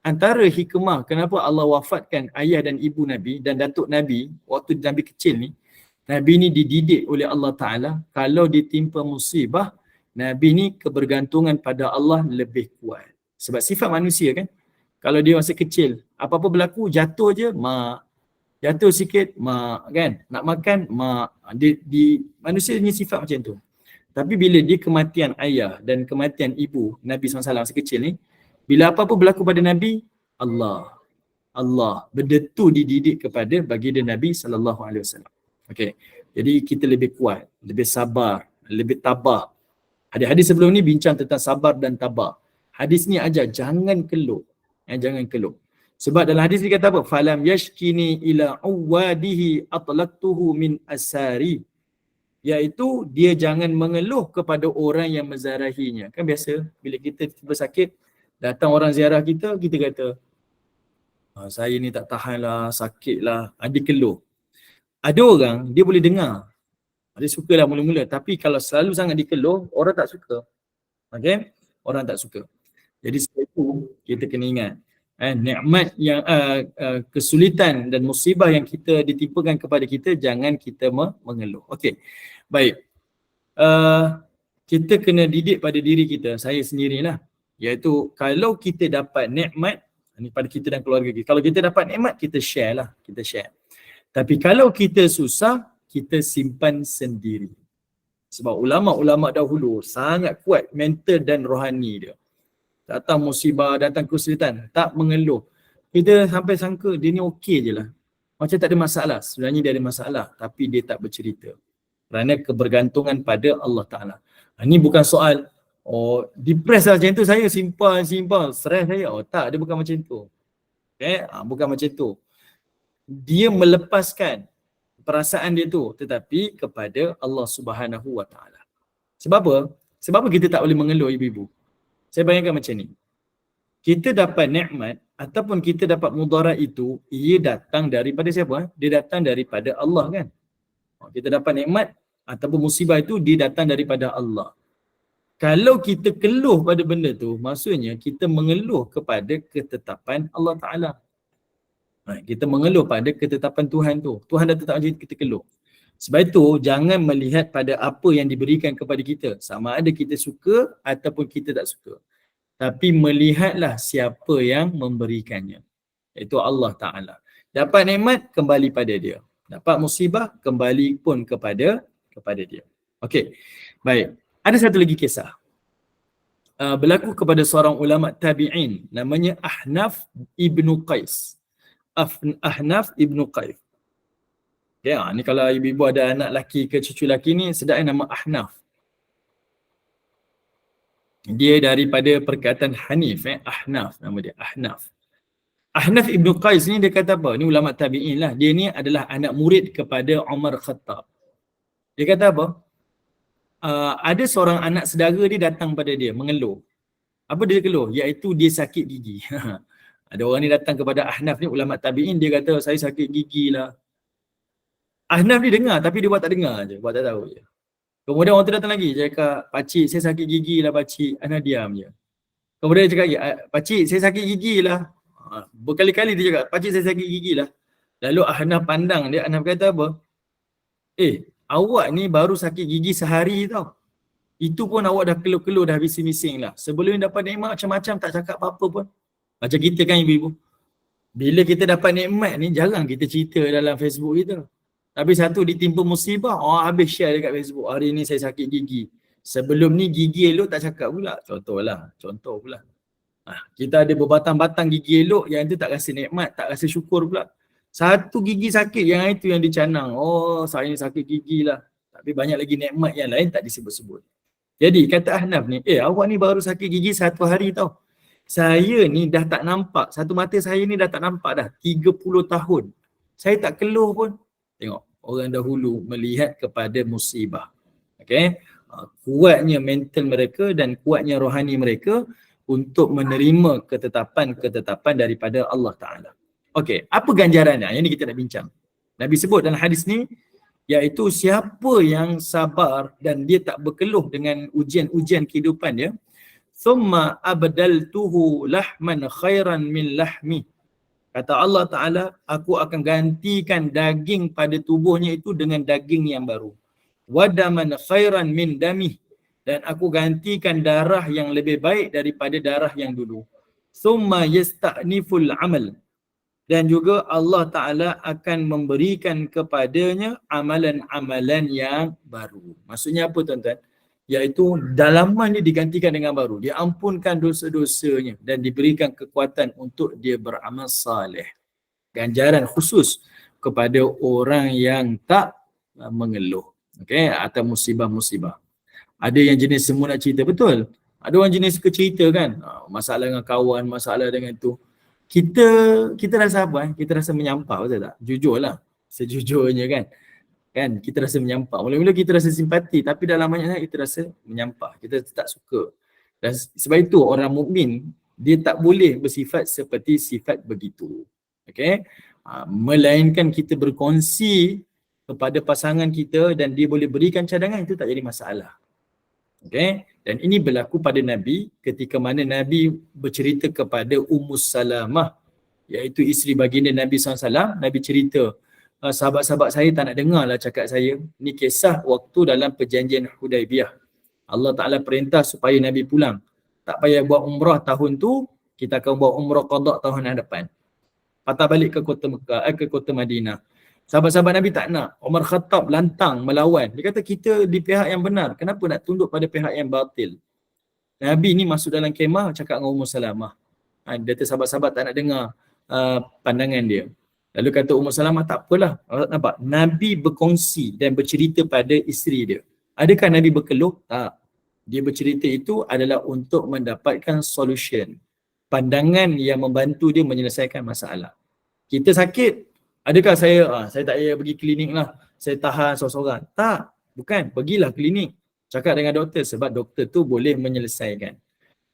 antara hikmah kenapa Allah wafatkan ayah dan ibu Nabi dan datuk Nabi waktu Nabi kecil ni, Nabi ni dididik oleh Allah Ta'ala, kalau ditimpa musibah, Nabi ni kebergantungan pada Allah lebih kuat. Sebab sifat manusia kan, kalau dia masa kecil, apa-apa berlaku, jatuh je, mak. Jatuh sikit, mak. Kan? Nak makan, mak. Manusia ni sifat macam tu. Tapi bila dia kematian ayah dan kematian ibu, Nabi SAW masa kecil ni, bila apa-apa berlaku pada Nabi, Allah. Benda tu dididik kepada baginda Nabi SAW. Okay. Jadi kita lebih kuat, lebih sabar, lebih tabah. Hadis-hadis sebelum ni bincang tentang sabar dan tabah. Hadis ni ajar jangan keluh. Jangan keluh. Sebab dalam hadis ni kata apa? Falam yashkini ila uwadihi atlaqtuhu min asari. Iaitu dia jangan mengeluh kepada orang yang menzarahinya. Kan biasa bila kita tiba sakit, datang orang ziarah kita, kita kata saya ni tak tahan lah, sakit lah, dia keluh. Ada orang, dia boleh dengar. Dia suka lah mula-mula. Tapi kalau selalu sangat dikeluh, orang tak suka. Okay? Orang tak suka. Jadi sebab itu, kita kena ingat. Nikmat yang kesulitan dan musibah yang kita ditimpakan kepada kita, jangan kita mengeluh. Okey. Baik. Kita kena didik pada diri kita, saya sendirilah. Iaitu kalau kita dapat nikmat ni pada kita dan keluarga kita. Kalau kita dapat nikmat, kita share lah, kita share. Tapi kalau kita susah, kita simpan sendiri. Sebab ulama-ulama dahulu sangat kuat mental dan rohani dia. Datang musibah, datang kesulitan, tak mengeluh. Kita sampai sangka dia ni okey je lah. Macam tak ada masalah. Sebenarnya dia ada masalah, tapi dia tak bercerita. Kerana kebergantungan pada Allah Ta'ala. Ini bukan soal, depress lah macam tu, saya simpan, stress saya. Tak, dia bukan macam tu. Okay? Bukan macam tu. Dia melepaskan perasaan dia tu, tetapi kepada Allah Subhanahu Wa Ta'ala. Sebab apa? Sebab apa kita tak boleh mengeluh, ibu-ibu? Saya bayangkan macam ni. Kita dapat nikmat ataupun kita dapat mudarat itu, ia datang daripada siapa? Dia datang daripada Allah kan? Kita dapat nikmat ataupun musibah itu, dia datang daripada Allah. Kalau kita keluh pada benda tu, maksudnya kita mengeluh kepada ketetapan Allah Ta'ala. Kita mengeluh pada ketetapan Tuhan tu. Tuhan dah tetap macam kita keluh. Sebab itu, jangan melihat pada apa yang diberikan kepada kita. Sama ada kita suka ataupun kita tak suka. Tapi melihatlah siapa yang memberikannya. Iaitu Allah Ta'ala. Dapat nikmat, kembali pada dia. Dapat musibah, kembali pun kepada dia. Okey. Baik. Ada satu lagi kisah. Berlaku kepada seorang ulama tabi'in. Namanya Ahnaf ibnu Qais. Ahnaf ibnu Qais. Ya, ni kalau ibu-ibu ada anak laki ke cucu laki ni, sedapnya nama Ahnaf. Dia daripada perkataan Hanif, Ahnaf nama dia, Ahnaf. Ahnaf ibnu Qais ni dia kata apa? Ni ulama tabi'in lah. Dia ni adalah anak murid kepada Umar Khattab. Dia kata apa? Ada seorang anak saudara dia datang pada dia mengeluh. Apa dia keluh? Iaitu dia sakit gigi. Ada orang ni datang kepada Ahnaf ni, ulama tabi'in, dia kata saya sakit gigi lah. Ahnaf ni dengar tapi dia buat tak dengar je, buat tak tahu je. Kemudian orang tu datang lagi, dia cakap, pakcik saya sakit gigi lah pakcik. Ahnaf diam je. Kemudian dia cakap lagi, pakcik saya sakit gigi lah. Berkali-kali dia cakap, pakcik saya sakit gigi lah. Lalu Ahnaf pandang dia, Ahnaf kata apa? Awak ni baru sakit gigi sehari tau. Itu pun awak dah keluh-keluh, dah bising-bising lah. Sebelum ni dapat nikmat macam-macam tak cakap apa-apa pun. Macam kita kan ibu-ibu. Bila kita dapat nikmat ni, jarang kita cerita dalam Facebook kita. Tapi satu ditimpa musibah, habis share dekat Facebook. Hari ni saya sakit gigi. Sebelum ni gigi elok tak cakap pula. Contoh pula. Kita ada berbatang-batang gigi elok, yang itu tak rasa nikmat, tak rasa syukur pula. Satu gigi sakit, yang itu yang dicanang. Saya ni sakit gigi lah. Tapi banyak lagi nikmat yang lain tak disebut-sebut. Jadi kata Ahnaf ni, awak ni baru sakit gigi satu hari tau. Saya ni dah tak nampak, satu mata saya ni dah tak nampak dah 30 tahun. Saya tak keluh pun. Tengok, orang dahulu melihat kepada musibah. Okay? Kuatnya mental mereka dan kuatnya rohani mereka untuk menerima ketetapan-ketetapan daripada Allah Ta'ala. Okey, apa ganjarannya? Yang ni kita nak bincang. Nabi sebut dalam hadis ni, iaitu siapa yang sabar dan dia tak berkeluh dengan ujian-ujian kehidupan dia, thumma abdaltuhu lahman khairan min lahmi. Kata Allah Ta'ala, aku akan gantikan daging pada tubuhnya itu dengan daging yang baru. Wadaman khairan min damih. Dan aku gantikan darah yang lebih baik daripada darah yang dulu. Thumma yasta'niful amal. Dan juga Allah Ta'ala akan memberikan kepadanya amalan-amalan yang baru. Maksudnya apa tuan-tuan? Iaitu dalaman dia digantikan dengan baru. Dia ampunkan dosa-dosanya dan diberikan kekuatan untuk dia beramal saleh. Ganjaran khusus kepada orang yang tak mengeluh. Okay? Atau musibah-musibah. Ada yang jenis semua nak cerita, betul. Ada orang jenis suka cerita kan. Masalah dengan kawan, masalah dengan tu. Kita rasa apa? Kita rasa menyampah, betul tak? Jujurlah. Sejujurnya kan. Kita rasa menyampah. Mula-mula kita rasa simpati, tapi dalam banyaknya kita rasa menyampah. Kita tak suka. Dan sebab itu orang mukmin dia tak boleh bersifat seperti sifat begitu. Okay? Melainkan kita berkongsi kepada pasangan kita dan dia boleh berikan cadangan, itu tak jadi masalah. Okay? Dan ini berlaku pada Nabi ketika mana Nabi bercerita kepada Ummus Salamah, iaitu isteri baginda Nabi SAW. Nabi cerita, sahabat-sahabat saya tak nak dengar lah cakap saya. Ini kisah waktu dalam perjanjian Hudaibiyah. Allah Ta'ala perintah supaya Nabi pulang. Tak payah buat umrah tahun tu, kita akan buat umrah qada tahun hadapan. Patah balik ke kota Mekah, ke kota Madinah. Sahabat-sahabat Nabi tak nak. Umar Khattab lantang, melawan. Dia kata kita di pihak yang benar. Kenapa nak tunduk pada pihak yang batil? Nabi ni masuk dalam kemah cakap dengan Ummu Salamah. Dia kata sahabat-sahabat tak nak dengar pandangan dia. Lalu kata Ummu Salamah, tak apalah. Nampak? Nabi berkongsi dan bercerita pada isteri dia. Adakah Nabi berkeluh? Tak. Dia bercerita itu adalah untuk mendapatkan solution. Pandangan yang membantu dia menyelesaikan masalah. Kita sakit, adakah saya tak payah pergi klinik lah, saya tahan seorang-seorang? Tak, bukan. Pergilah klinik, cakap dengan doktor, sebab doktor tu boleh menyelesaikan.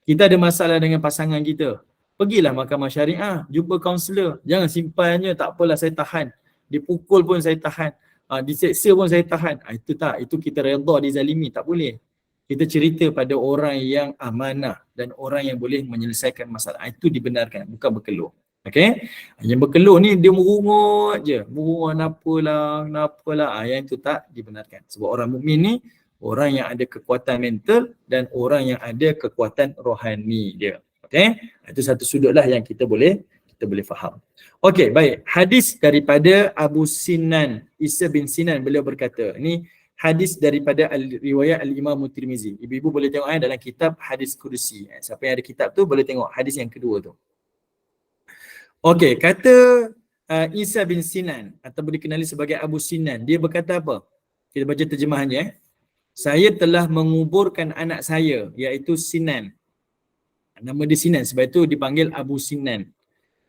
Kita ada masalah dengan pasangan kita, pergilah mahkamah syariah, jumpa kaunselor. Jangan simpannya, tak apalah saya tahan, dipukul pun saya tahan, diseksa pun saya tahan. Itu tak, itu kita redha dizalimi, tak boleh. Kita cerita pada orang yang amanah dan orang yang boleh menyelesaikan masalah. Itu dibenarkan, bukan berkeluh. Okey? Yang berkeluh ni dia merungut je. Merungut napalah. Yang itu tak dibenarkan. Sebab orang mukmin ni orang yang ada kekuatan mental dan orang yang ada kekuatan rohani dia. Okey? Itu satu sudutlah yang kita boleh faham. Okey, baik. Hadis daripada Abu Sinan, Isa bin Sinan, beliau berkata, ini hadis daripada riwayat Al-Imam Tirmizi. Ibu-ibu boleh tengok dalam kitab Hadis Kursi. Siapa yang ada kitab tu boleh tengok hadis yang kedua tu. Okey, kata Isa bin Sinan atau dikenali sebagai Abu Sinan, dia berkata apa? Kita baca terjemahannya. Saya telah menguburkan anak saya, iaitu Sinan. Nama dia Sinan, sebab itu dipanggil Abu Sinan.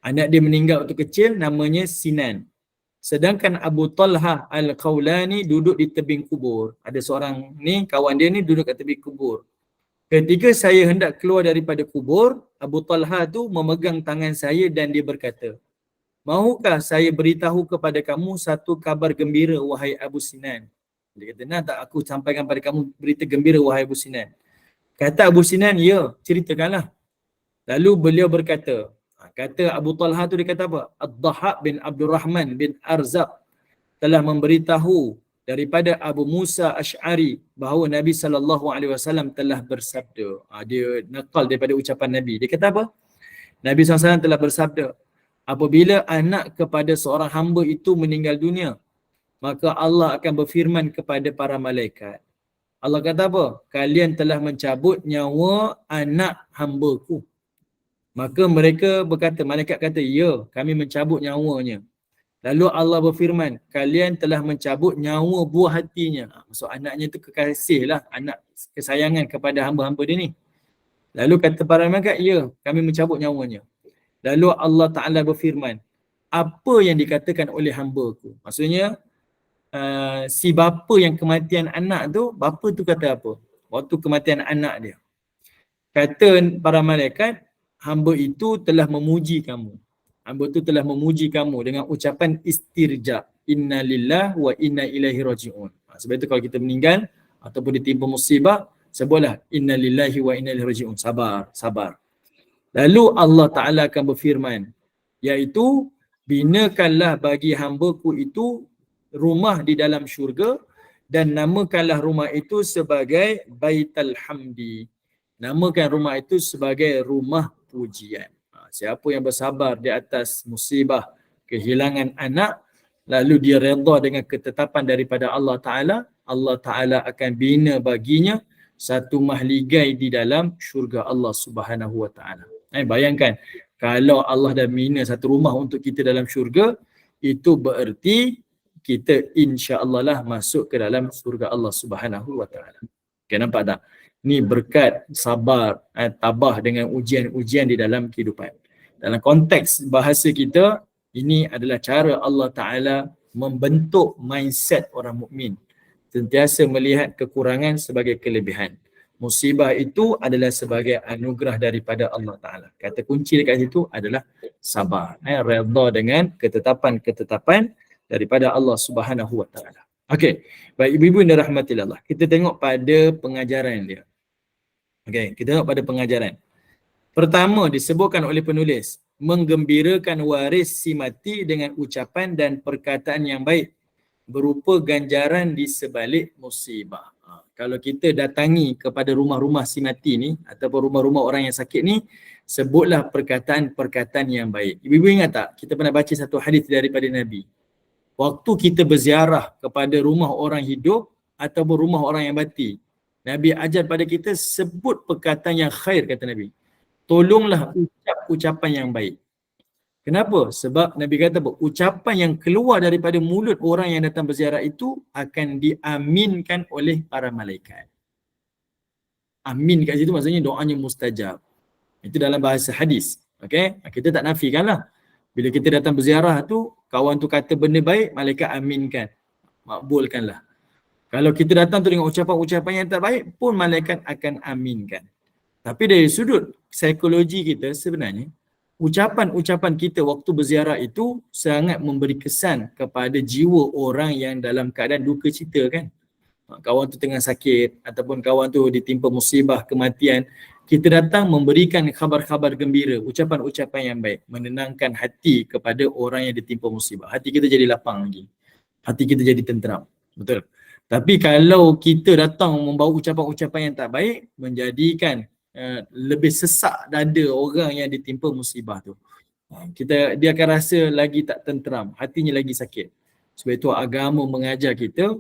Anak dia meninggal waktu kecil, namanya Sinan. Sedangkan Abu Talha Al-Qawlani duduk di tebing kubur. Ada seorang ni, kawan dia ni duduk kat tebing kubur. Ketika saya hendak keluar daripada kubur, Abu Talha tu memegang tangan saya dan dia berkata, "Mahukah saya beritahu kepada kamu satu kabar gembira, wahai Abu Sinan?" Dia kata, "Nak tak aku sampaikan pada kamu berita gembira, wahai Abu Sinan?" Kata Abu Sinan, "Ya, ceritakanlah." Lalu beliau berkata, kata Abu Talha tu dia kata apa? Ad-Dhahhak bin Abdul Rahman bin Arzaq telah memberitahu daripada Abu Musa Asy'ari bahawa Nabi SAW telah bersabda. Dia nakal daripada ucapan Nabi. Dia kata apa? Nabi SAW telah bersabda, apabila anak kepada seorang hamba itu meninggal dunia, maka Allah akan berfirman kepada para malaikat. Allah kata apa? Kalian telah mencabut nyawa anak hamba-Ku. Maka mereka berkata, malaikat kata, ya, kami mencabut nyawanya. Lalu Allah berfirman, kalian telah mencabut nyawa buah hatinya. Maksud anaknya tu kekasih lah, anak kesayangan kepada hamba-hamba dia ni. Lalu kata para malaikat, ya, kami mencabut nyawanya. Lalu Allah Ta'ala berfirman, apa yang dikatakan oleh hamba-Ku? Maksudnya, si bapa yang kematian anak tu, bapa tu kata apa? Waktu kematian anak dia. Kata para malaikat, hamba itu telah memuji kamu. Hamba itu telah memuji kamu dengan ucapan istirja. Inna lillah wa inna ilaihi raji'un. Sebab itu kalau kita meninggal ataupun ditimpa musibah, sebutlah inna lillahi wa inna ilaihi raji'un. Sabar, sabar. Lalu Allah Ta'ala akan berfirman, iaitu binakanlah bagi hamba-Ku itu rumah di dalam syurga dan namakanlah rumah itu sebagai Baitul Hamdi. Namakan rumah itu sebagai rumah pujian. Siapa yang bersabar di atas musibah kehilangan anak, lalu dia redha dengan ketetapan daripada Allah Ta'ala, Allah Ta'ala akan bina baginya satu mahligai di dalam syurga Allah Subhanahu Wa Ta'ala. Bayangkan, kalau Allah dah bina satu rumah untuk kita dalam syurga, itu bererti kita insya-Allah lah masuk ke dalam syurga Allah Subhanahu Wa Ta'ala. Okay, nampak tak? Ni berkat sabar, tabah dengan ujian-ujian di dalam kehidupan. Dalam konteks bahasa kita, ini adalah cara Allah Ta'ala membentuk mindset orang mukmin. Sentiasa melihat kekurangan sebagai kelebihan. Musibah itu adalah sebagai anugerah daripada Allah Ta'ala. Kata kunci dekat situ adalah sabar. Redha dengan ketetapan-ketetapan daripada Allah Subhanahu Wa Ta'ala. Okey, baik ibu-ibu yang dirahmati Allah. Kita tengok pada pengajaran dia. Okey, kita tengok pada pengajaran. Pertama disebutkan oleh penulis, menggembirakan waris si mati dengan ucapan dan perkataan yang baik berupa ganjaran di sebalik musibah. Kalau kita datangi kepada rumah-rumah si mati ni ataupun rumah-rumah orang yang sakit ni, sebutlah perkataan-perkataan yang baik. Ibu-ibu ingat tak? Kita pernah baca satu hadis daripada Nabi. Waktu kita berziarah kepada rumah orang hidup ataupun rumah orang yang mati, Nabi ajar pada kita sebut perkataan yang khair, kata Nabi. Tolonglah ucap ucapan yang baik. Kenapa? Sebab Nabi kata ucapan yang keluar daripada mulut orang yang datang berziarah itu akan diaminkan oleh para malaikat. Amin kat situ maksudnya doanya mustajab. Itu dalam bahasa hadis. Okey? Kita tak nafikanlah. Bila kita datang berziarah tu, kawan tu kata benda baik, malaikat aminkan. Makbulkanlah. Kalau kita datang tu dengan ucapan-ucapan yang tak baik pun malaikat akan aminkan. Tapi dari sudut psikologi kita sebenarnya, ucapan-ucapan kita waktu berziarah itu sangat memberi kesan kepada jiwa orang yang dalam keadaan duka cita kan. Kawan tu tengah sakit ataupun kawan tu ditimpa musibah, kematian. Kita datang memberikan khabar-khabar gembira, ucapan-ucapan yang baik, menenangkan hati kepada orang yang ditimpa musibah. Hati kita jadi lapang lagi. Hati kita jadi tenteram. Betul. Tapi kalau kita datang membawa ucapan-ucapan yang tak baik, menjadikan lebih sesak dada orang yang ditimpa musibah tu. Dia akan rasa lagi tak tenteram, hatinya lagi sakit. Sebab itu agama mengajar kita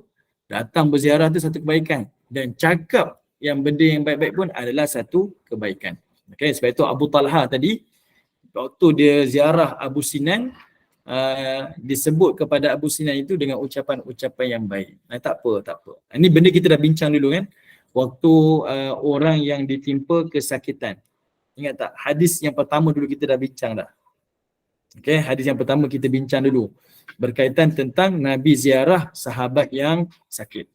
datang berziarah tu satu kebaikan dan cakap yang benda yang baik-baik pun adalah satu kebaikan. Okay, sebab itu Abu Talha tadi waktu dia ziarah Abu Sinan, disebut kepada Abu Sinan itu dengan ucapan-ucapan yang baik. Tak apa. Ini benda kita dah bincang dulu kan. Waktu orang yang ditimpa kesakitan. Ingat tak? Hadis yang pertama dulu kita dah bincang dah. Okay, hadis yang pertama kita bincang dulu. Berkaitan tentang Nabi ziarah sahabat yang sakit.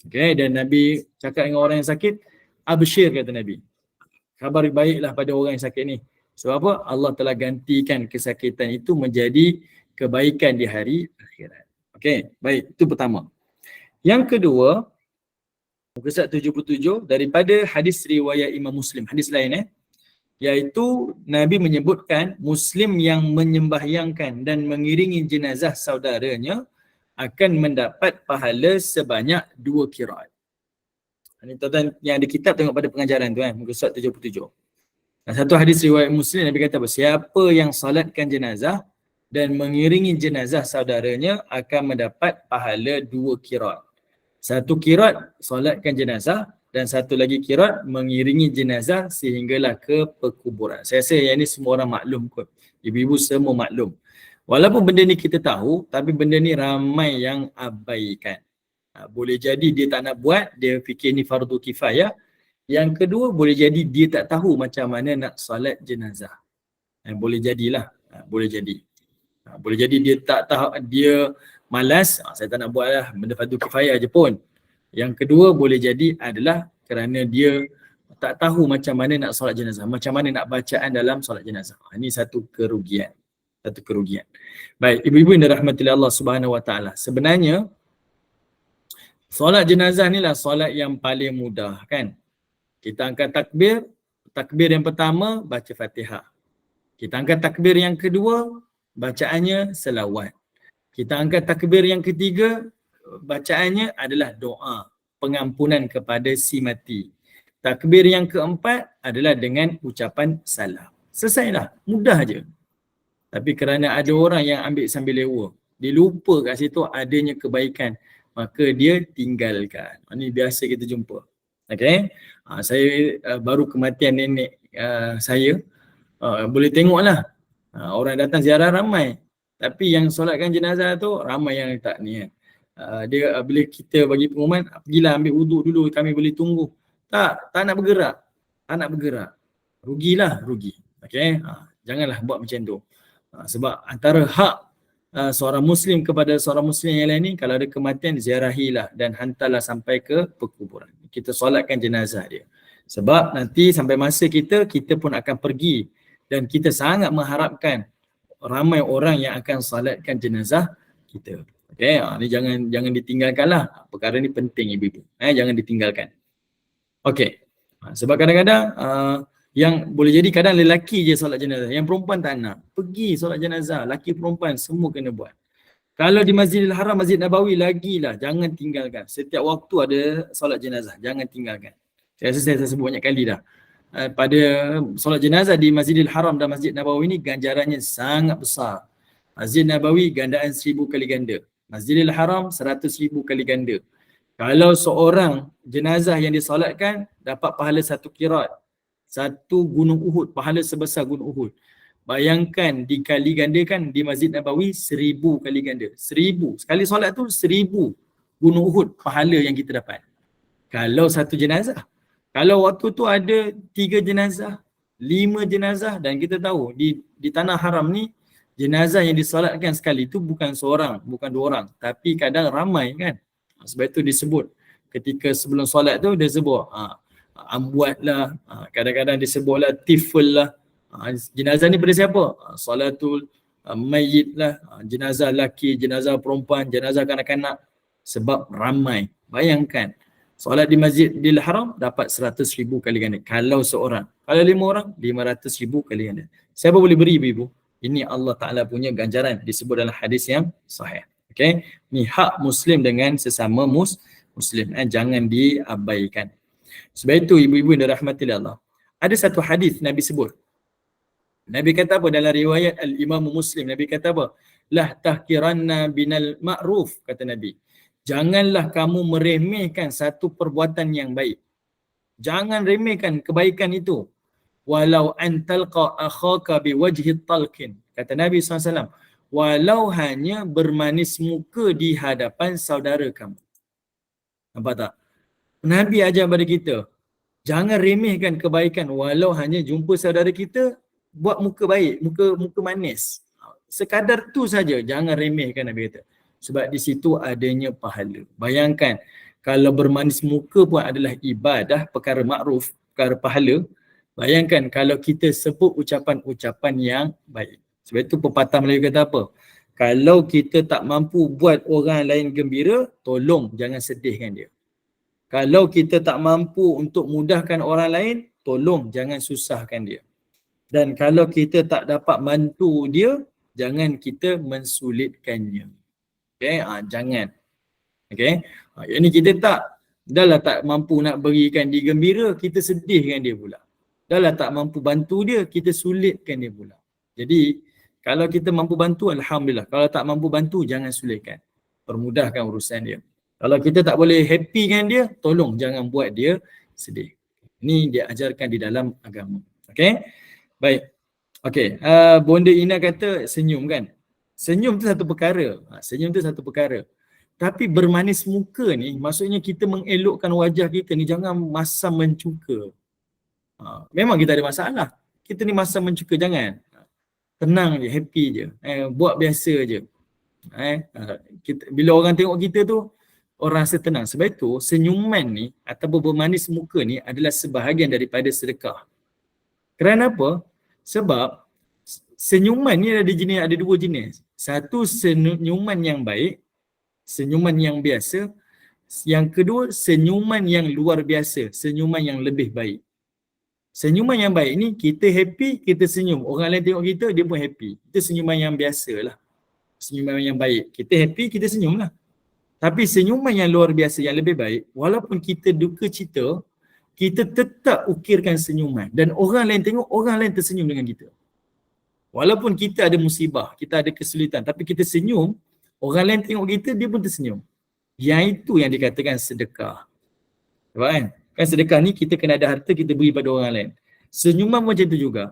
Okay, dan Nabi cakap dengan orang yang sakit, abshir kata Nabi. Khabar baiklah pada orang yang sakit ni. Sebab apa? Allah telah gantikan kesakitan itu menjadi kebaikan di hari akhirat. Okay, baik. Itu pertama. Yang kedua, muka surat 77 daripada hadis riwayat Imam Muslim, hadis lain iaitu Nabi menyebutkan Muslim yang menyembahyangkan dan mengiringi jenazah saudaranya akan mendapat pahala sebanyak 2 qiraat. Ini tuan-tuan yang ada kitab tengok pada pengajaran tu muka surat 77. Dan satu hadis riwayat Muslim Nabi kata siapa yang salatkan jenazah dan mengiringi jenazah saudaranya akan mendapat pahala 2 qiraat. 1 qiraat solatkan jenazah dan 1 lagi qiraat mengiringi jenazah sehinggalah ke perkuburan. Saya rasa yang ini semua orang maklum kot. Ibu-ibu semua maklum. Walaupun benda ni kita tahu, tapi benda ni ramai yang abaikan. Boleh jadi dia tak nak buat, dia fikir ni fardu kifayah. Yang kedua, boleh jadi dia tak tahu macam mana nak solat jenazah. Boleh jadilah. Boleh jadi. Boleh jadi dia tak tahu, dia malas, saya tak nak buat lah, benda fardu kifayah je pun. Yang kedua boleh jadi adalah kerana dia tak tahu macam mana nak solat jenazah, macam mana nak bacaan dalam solat jenazah. Ini satu kerugian. Baik, ibu-ibu yang dirahmati Allah Subhanahu Wa Taala. Sebenarnya solat jenazah ni lah solat yang paling mudah kan. Kita angkat takbir, takbir yang pertama baca Fatihah. Kita angkat takbir yang kedua, bacaannya selawat. Kita angkat takbir yang ketiga, bacaannya adalah doa pengampunan kepada si mati. Takbir yang keempat adalah dengan ucapan salam. Selesailah, mudah je. Tapi kerana ada orang yang ambil sambil lewa, dia lupa kat situ adanya kebaikan, maka dia tinggalkan. Ini biasa kita jumpa. Okay? Saya baru kematian nenek saya, boleh tengoklah. Orang datang ziarah ramai. Tapi yang solatkan jenazah tu ramai yang tak ni kan. Dia bila kita bagi pengumuman, pergilah ambil wuduk dulu, kami boleh tunggu. Tak nak bergerak. Rugi. Okey. Janganlah buat macam tu. Sebab antara hak seorang muslim kepada seorang muslim yang lain ni, kalau ada kematian ziarahilah dan hantarlah sampai ke perkuburan. Kita solatkan jenazah dia. Sebab nanti sampai masa kita pun akan pergi dan kita sangat mengharapkan ramai orang yang akan salatkan jenazah kita. Okey, ni jangan ditinggalkanlah. Perkara ni penting ibu-ibu. Jangan ditinggalkan. Okey. Sebab kadang-kadang yang boleh jadi kadang lelaki je solat jenazah, yang perempuan tak nak. Pergi solat jenazah, lelaki perempuan semua kena buat. Kalau di Masjidil Haram, Masjid Nabawi lagilah, jangan tinggalkan. Setiap waktu ada solat jenazah, jangan tinggalkan. Saya rasa saya sebut banyak kali dah. Pada solat jenazah di Masjidil Haram dan Masjid Nabawi ni ganjarannya sangat besar. Masjid Nabawi gandaan 1000 kali ganda. Masjidil Haram 100,000 kali ganda. Kalau seorang jenazah yang disolatkan dapat pahala 1 qirat. 1 gunung Uhud, pahala sebesar gunung Uhud. Bayangkan dikali gandakan di Masjid Nabawi 1000 kali ganda. 1000. Sekali solat tu 1000 gunung Uhud pahala yang kita dapat. Kalau satu jenazah. Kalau waktu tu ada 3 jenazah, 5 jenazah, dan kita tahu di tanah haram ni jenazah yang disolatkan sekali tu bukan seorang, bukan 2 orang, tapi kadang ramai kan. Sebab itu disebut ketika sebelum solat tu dia sebut amwat lah, kadang-kadang disebutlah tifl lah. Jenazah ni pada siapa? Salatul mayyit lah, jenazah lelaki, jenazah perempuan, jenazah kanak-kanak. Sebab ramai. Bayangkan solat di Masjidil Haram dapat 100,000 kali ganda kalau seorang. Kalau 5 orang 500,000 kali ganda. Siapa boleh beri ibu-ibu? Ini Allah Ta'ala punya ganjaran disebut dalam hadis yang sahih. Okay? Ni hak Muslim dengan sesama Muslim. Jangan diabaikan. Sebab itu ibu-ibu yang dirahmati Allah, ada satu hadis Nabi sebut. Nabi kata apa dalam riwayat Al-Imam Muslim? Nabi kata apa? Lah tahkiranna binal ma'ruf, kata Nabi. Janganlah kamu meremehkan satu perbuatan yang baik. Jangan remehkan kebaikan itu. Walau antalqa akhaka biwajhi talqin. Kata Nabi SAW. Walau hanya bermanis muka di hadapan saudara kamu. Nampak tak? Nabi ajar pada kita, jangan remehkan kebaikan walau hanya jumpa saudara kita, buat muka baik, muka manis. Sekadar tu saja, jangan remehkan, Nabi kata. Sebab di situ adanya pahala. Bayangkan, kalau bermanis muka pun adalah ibadah, perkara makruf, perkara pahala. Bayangkan kalau kita sebut ucapan-ucapan yang baik. Sebab itu pepatah Melayu kata apa? Kalau kita tak mampu buat orang lain gembira, tolong jangan sedihkan dia. Kalau kita tak mampu untuk mudahkan orang lain, tolong jangan susahkan dia. Dan kalau kita tak dapat bantu dia, jangan kita mensulitkannya. Okay, jangan. Okay, yang ni kita dahlah tak mampu nak berikan dia gembira, kita sedihkan dia pula. Dahlah tak mampu bantu dia, kita sulitkan dia pula. Jadi, kalau kita mampu bantu, Alhamdulillah. Kalau tak mampu bantu, jangan sulitkan. Permudahkan urusan dia. Kalau kita tak boleh happykan dia, tolong jangan buat dia sedih. Ini dia ajarkan di dalam agama. Okay? Baik. Okay. Bonda Ina kata senyum kan? Senyum tu satu perkara. Senyum tu satu perkara. Tapi bermanis muka ni, maksudnya kita mengelokkan wajah kita ni, jangan masam mencuka. Memang kita ada masalah. Kita ni masam mencuka, jangan. Tenang je, happy je. Buat biasa je. Bila orang tengok kita tu, orang rasa tenang. Sebab itu senyuman ni ataupun bermanis muka ni adalah sebahagian daripada sedekah. Kerana apa? Sebab senyuman ni ada 2 jenis. Satu senyuman yang baik, senyuman yang biasa. Yang kedua senyuman yang luar biasa, senyuman yang lebih baik. Senyuman yang baik ni kita happy, kita senyum. Orang lain tengok kita, dia pun happy. Itu senyuman yang biasa lah. Senyuman yang baik. Kita happy, kita senyum lah. Tapi senyuman yang luar biasa, yang lebih baik, walaupun kita duka cita, kita tetap ukirkan senyuman. Dan orang lain tengok, orang lain tersenyum dengan kita. Walaupun kita ada musibah, kita ada kesulitan, tapi kita senyum, orang lain tengok kita, dia pun tersenyum. Yang itu yang dikatakan sedekah. Nampak kan? Kan sedekah ni kita kena ada harta, kita beri pada orang lain. Senyuman macam tu juga.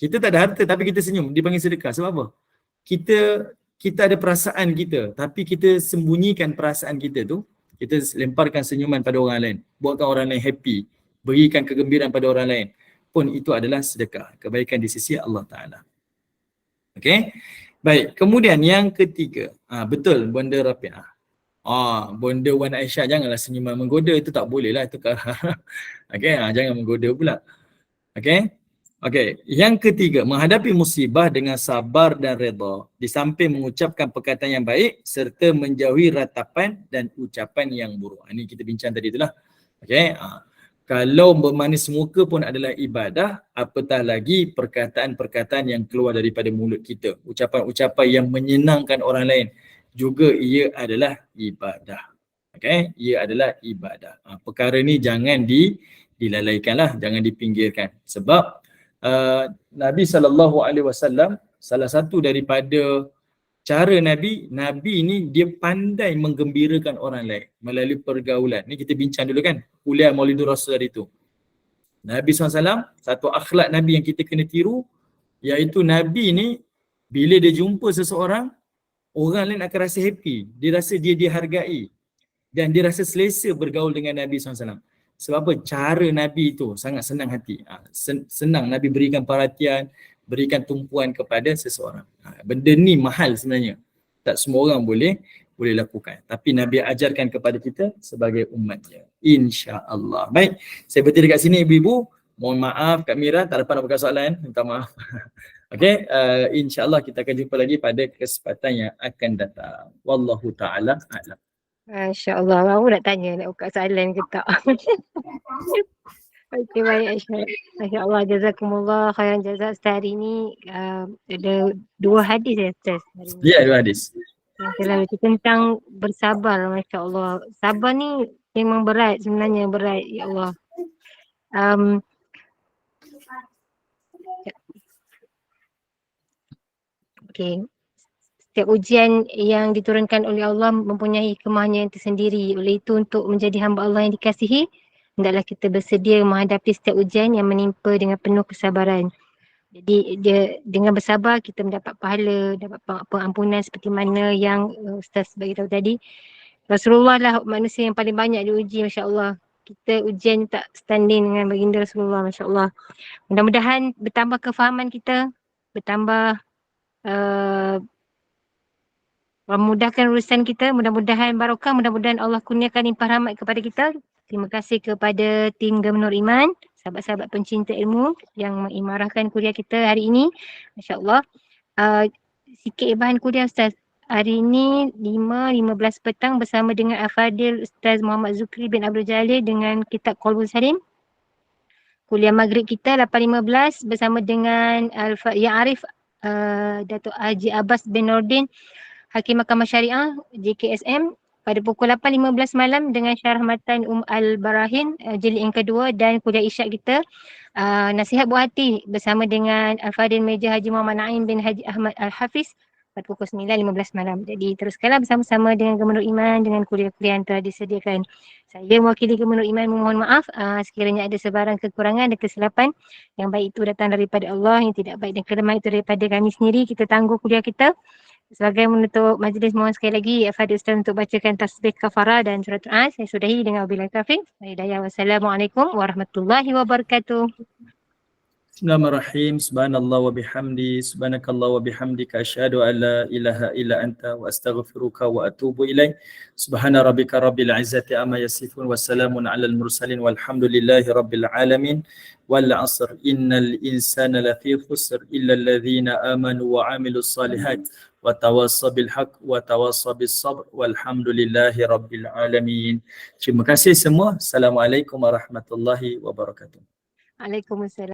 Kita tak ada harta tapi kita senyum, dipanggil sedekah. Sebab apa? Kita ada perasaan kita, tapi kita sembunyikan perasaan kita tu, kita lemparkan senyuman pada orang lain, buatkan orang lain happy, berikan kegembiraan pada orang lain, pun itu adalah sedekah, kebaikan di sisi Allah Ta'ala. Okay? Baik, kemudian yang ketiga, betul Bonda Rafi'ah. Bonda Wan Aisyah, janganlah senyuman menggoda, itu tak boleh lah, itu okay, jangan menggoda pula. Okay? Okay, yang ketiga, menghadapi musibah dengan sabar dan redha, di samping mengucapkan perkataan yang baik serta menjauhi ratapan dan ucapan yang buruk. Ini kita bincang tadi itulah. Okay, Kalau bermanis muka pun adalah ibadah, apatah lagi perkataan-perkataan yang keluar daripada mulut kita. Ucapan-ucapan yang menyenangkan orang lain juga ia adalah ibadah. Okay? Ia adalah ibadah. Perkara ni jangan dilalaikanlah, jangan dipinggirkan. Sebab Nabi SAW, salah satu daripada cara Nabi ni dia pandai menggembirakan orang lain melalui pergaulan. Ni kita bincang dulu kan, kuliah Maulidur Rasul hari tu. Nabi SAW, satu akhlak Nabi yang kita kena tiru, iaitu Nabi ni bila dia jumpa seseorang, orang lain akan rasa happy. Dia rasa dia dihargai. Dan dia rasa selesa bergaul dengan Nabi SAW. Sebab apa? Cara Nabi tu sangat senang hati. Senang Nabi berikan perhatian, berikan tumpuan kepada seseorang. Benda ni mahal sebenarnya. Tak semua orang boleh lakukan. Tapi Nabi ajarkan kepada kita sebagai umatnya. InsyaAllah. Baik, saya berhenti dekat sini ibu-ibu. Mohon maaf Kak Mira, tak dapat nak buka soalan. Minta maaf. Okay, insyaAllah kita akan jumpa lagi pada kesempatan yang akan datang. Wallahu ta'ala a'lam. InsyaAllah. Aku nak tanya nak buka soalan ke tak. Okey, baik Aisyah. Masya-Allah, jazakumullah khairan jazak. Ustaz hari ni ada 2 hadis ya Ustaz hari ni. Ya, 2 hadis. Yang selalu tentang bersabar, masya-Allah. Sabar ni memang berat sebenarnya, berat ya Allah. Okey. Setiap ujian yang diturunkan oleh Allah mempunyai hikmahnya yang tersendiri. Oleh itu untuk menjadi hamba Allah yang dikasihi, hendaklah kita bersedia menghadapi setiap ujian yang menimpa dengan penuh kesabaran. Jadi dia dengan bersabar kita mendapat pahala, dapat pengampunan seperti mana yang Ustaz bagi tahu tadi. Rasulullah lah manusia yang paling banyak diuji, masya-Allah. Kita ujian tak standing dengan baginda Rasulullah, masya-Allah. Mudah-mudahan bertambah kefahaman kita, bertambah memudahkan urusan kita, mudah-mudahan barakah, mudah-mudahan Allah kurniakan limpah rahmat kepada kita. Terima kasih kepada tim Gemenur Iman, sahabat-sahabat pencinta ilmu yang mengimarahkan kuliah kita hari ini. Masya-Allah. Sikit bahan kuliah Ustaz. Hari ini 5.15 petang bersama dengan Al-Fadil Ustaz Muhammad Zukri bin Abdul Jalil dengan kitab Qalbun Salim. Kuliah maghrib kita 8.15 bersama dengan Yang Arif Datuk Haji Abbas bin Nordin Hakim Mahkamah Syariah JKSM pada pukul 8.15 malam dengan syarah matan Al-Barahin jilid yang kedua, dan kuliah isyak kita Nasihat Buah Hati bersama dengan Al-Fadil Meja Haji Muhammad Naim bin Haji Ahmad Al-Hafiz pada pukul 9.15 malam. Jadi teruskanlah bersama-sama dengan Gemenur Iman dengan kuliah-kuliah yang telah disediakan. Saya mewakili Gemenur Iman memohon maaf sekiranya ada sebarang kekurangan dan kesilapan. Yang baik itu datang daripada Allah, yang tidak baik dan kelemahan itu daripada kami sendiri. Kita tangguh kuliah kita. Sebagai menutup majlis, mohon sekali lagi Fadil Ustaz untuk bacakan tasbih kafarah dan surat Al. Saya sudahi dengan wabillahi taufiq. Wassalamualaikum warahmatullahi wabarakatuh. Bismillahirrahmanirrahim. Subhanallah wa bihamdi, subhanakallah wa bihamdika, asyhadu an la ilaha illa anta wa astaghfiruka wa atubu ilaik. Subhana rabbika rabbil izzati amma yasifun wa salamun alal mursalin walhamdulillahi rabbil alamin. Wal 'asr innal insana lafi khusr illa alladhina amanu wa 'amilus salihat wa tawassaw bil haqq wa tawassaw bis sabr walhamdulillahi rabbil alamin. Terima kasih semua. Assalamualaikum warahmatullahi wabarakatuh. Waalaikumsalam.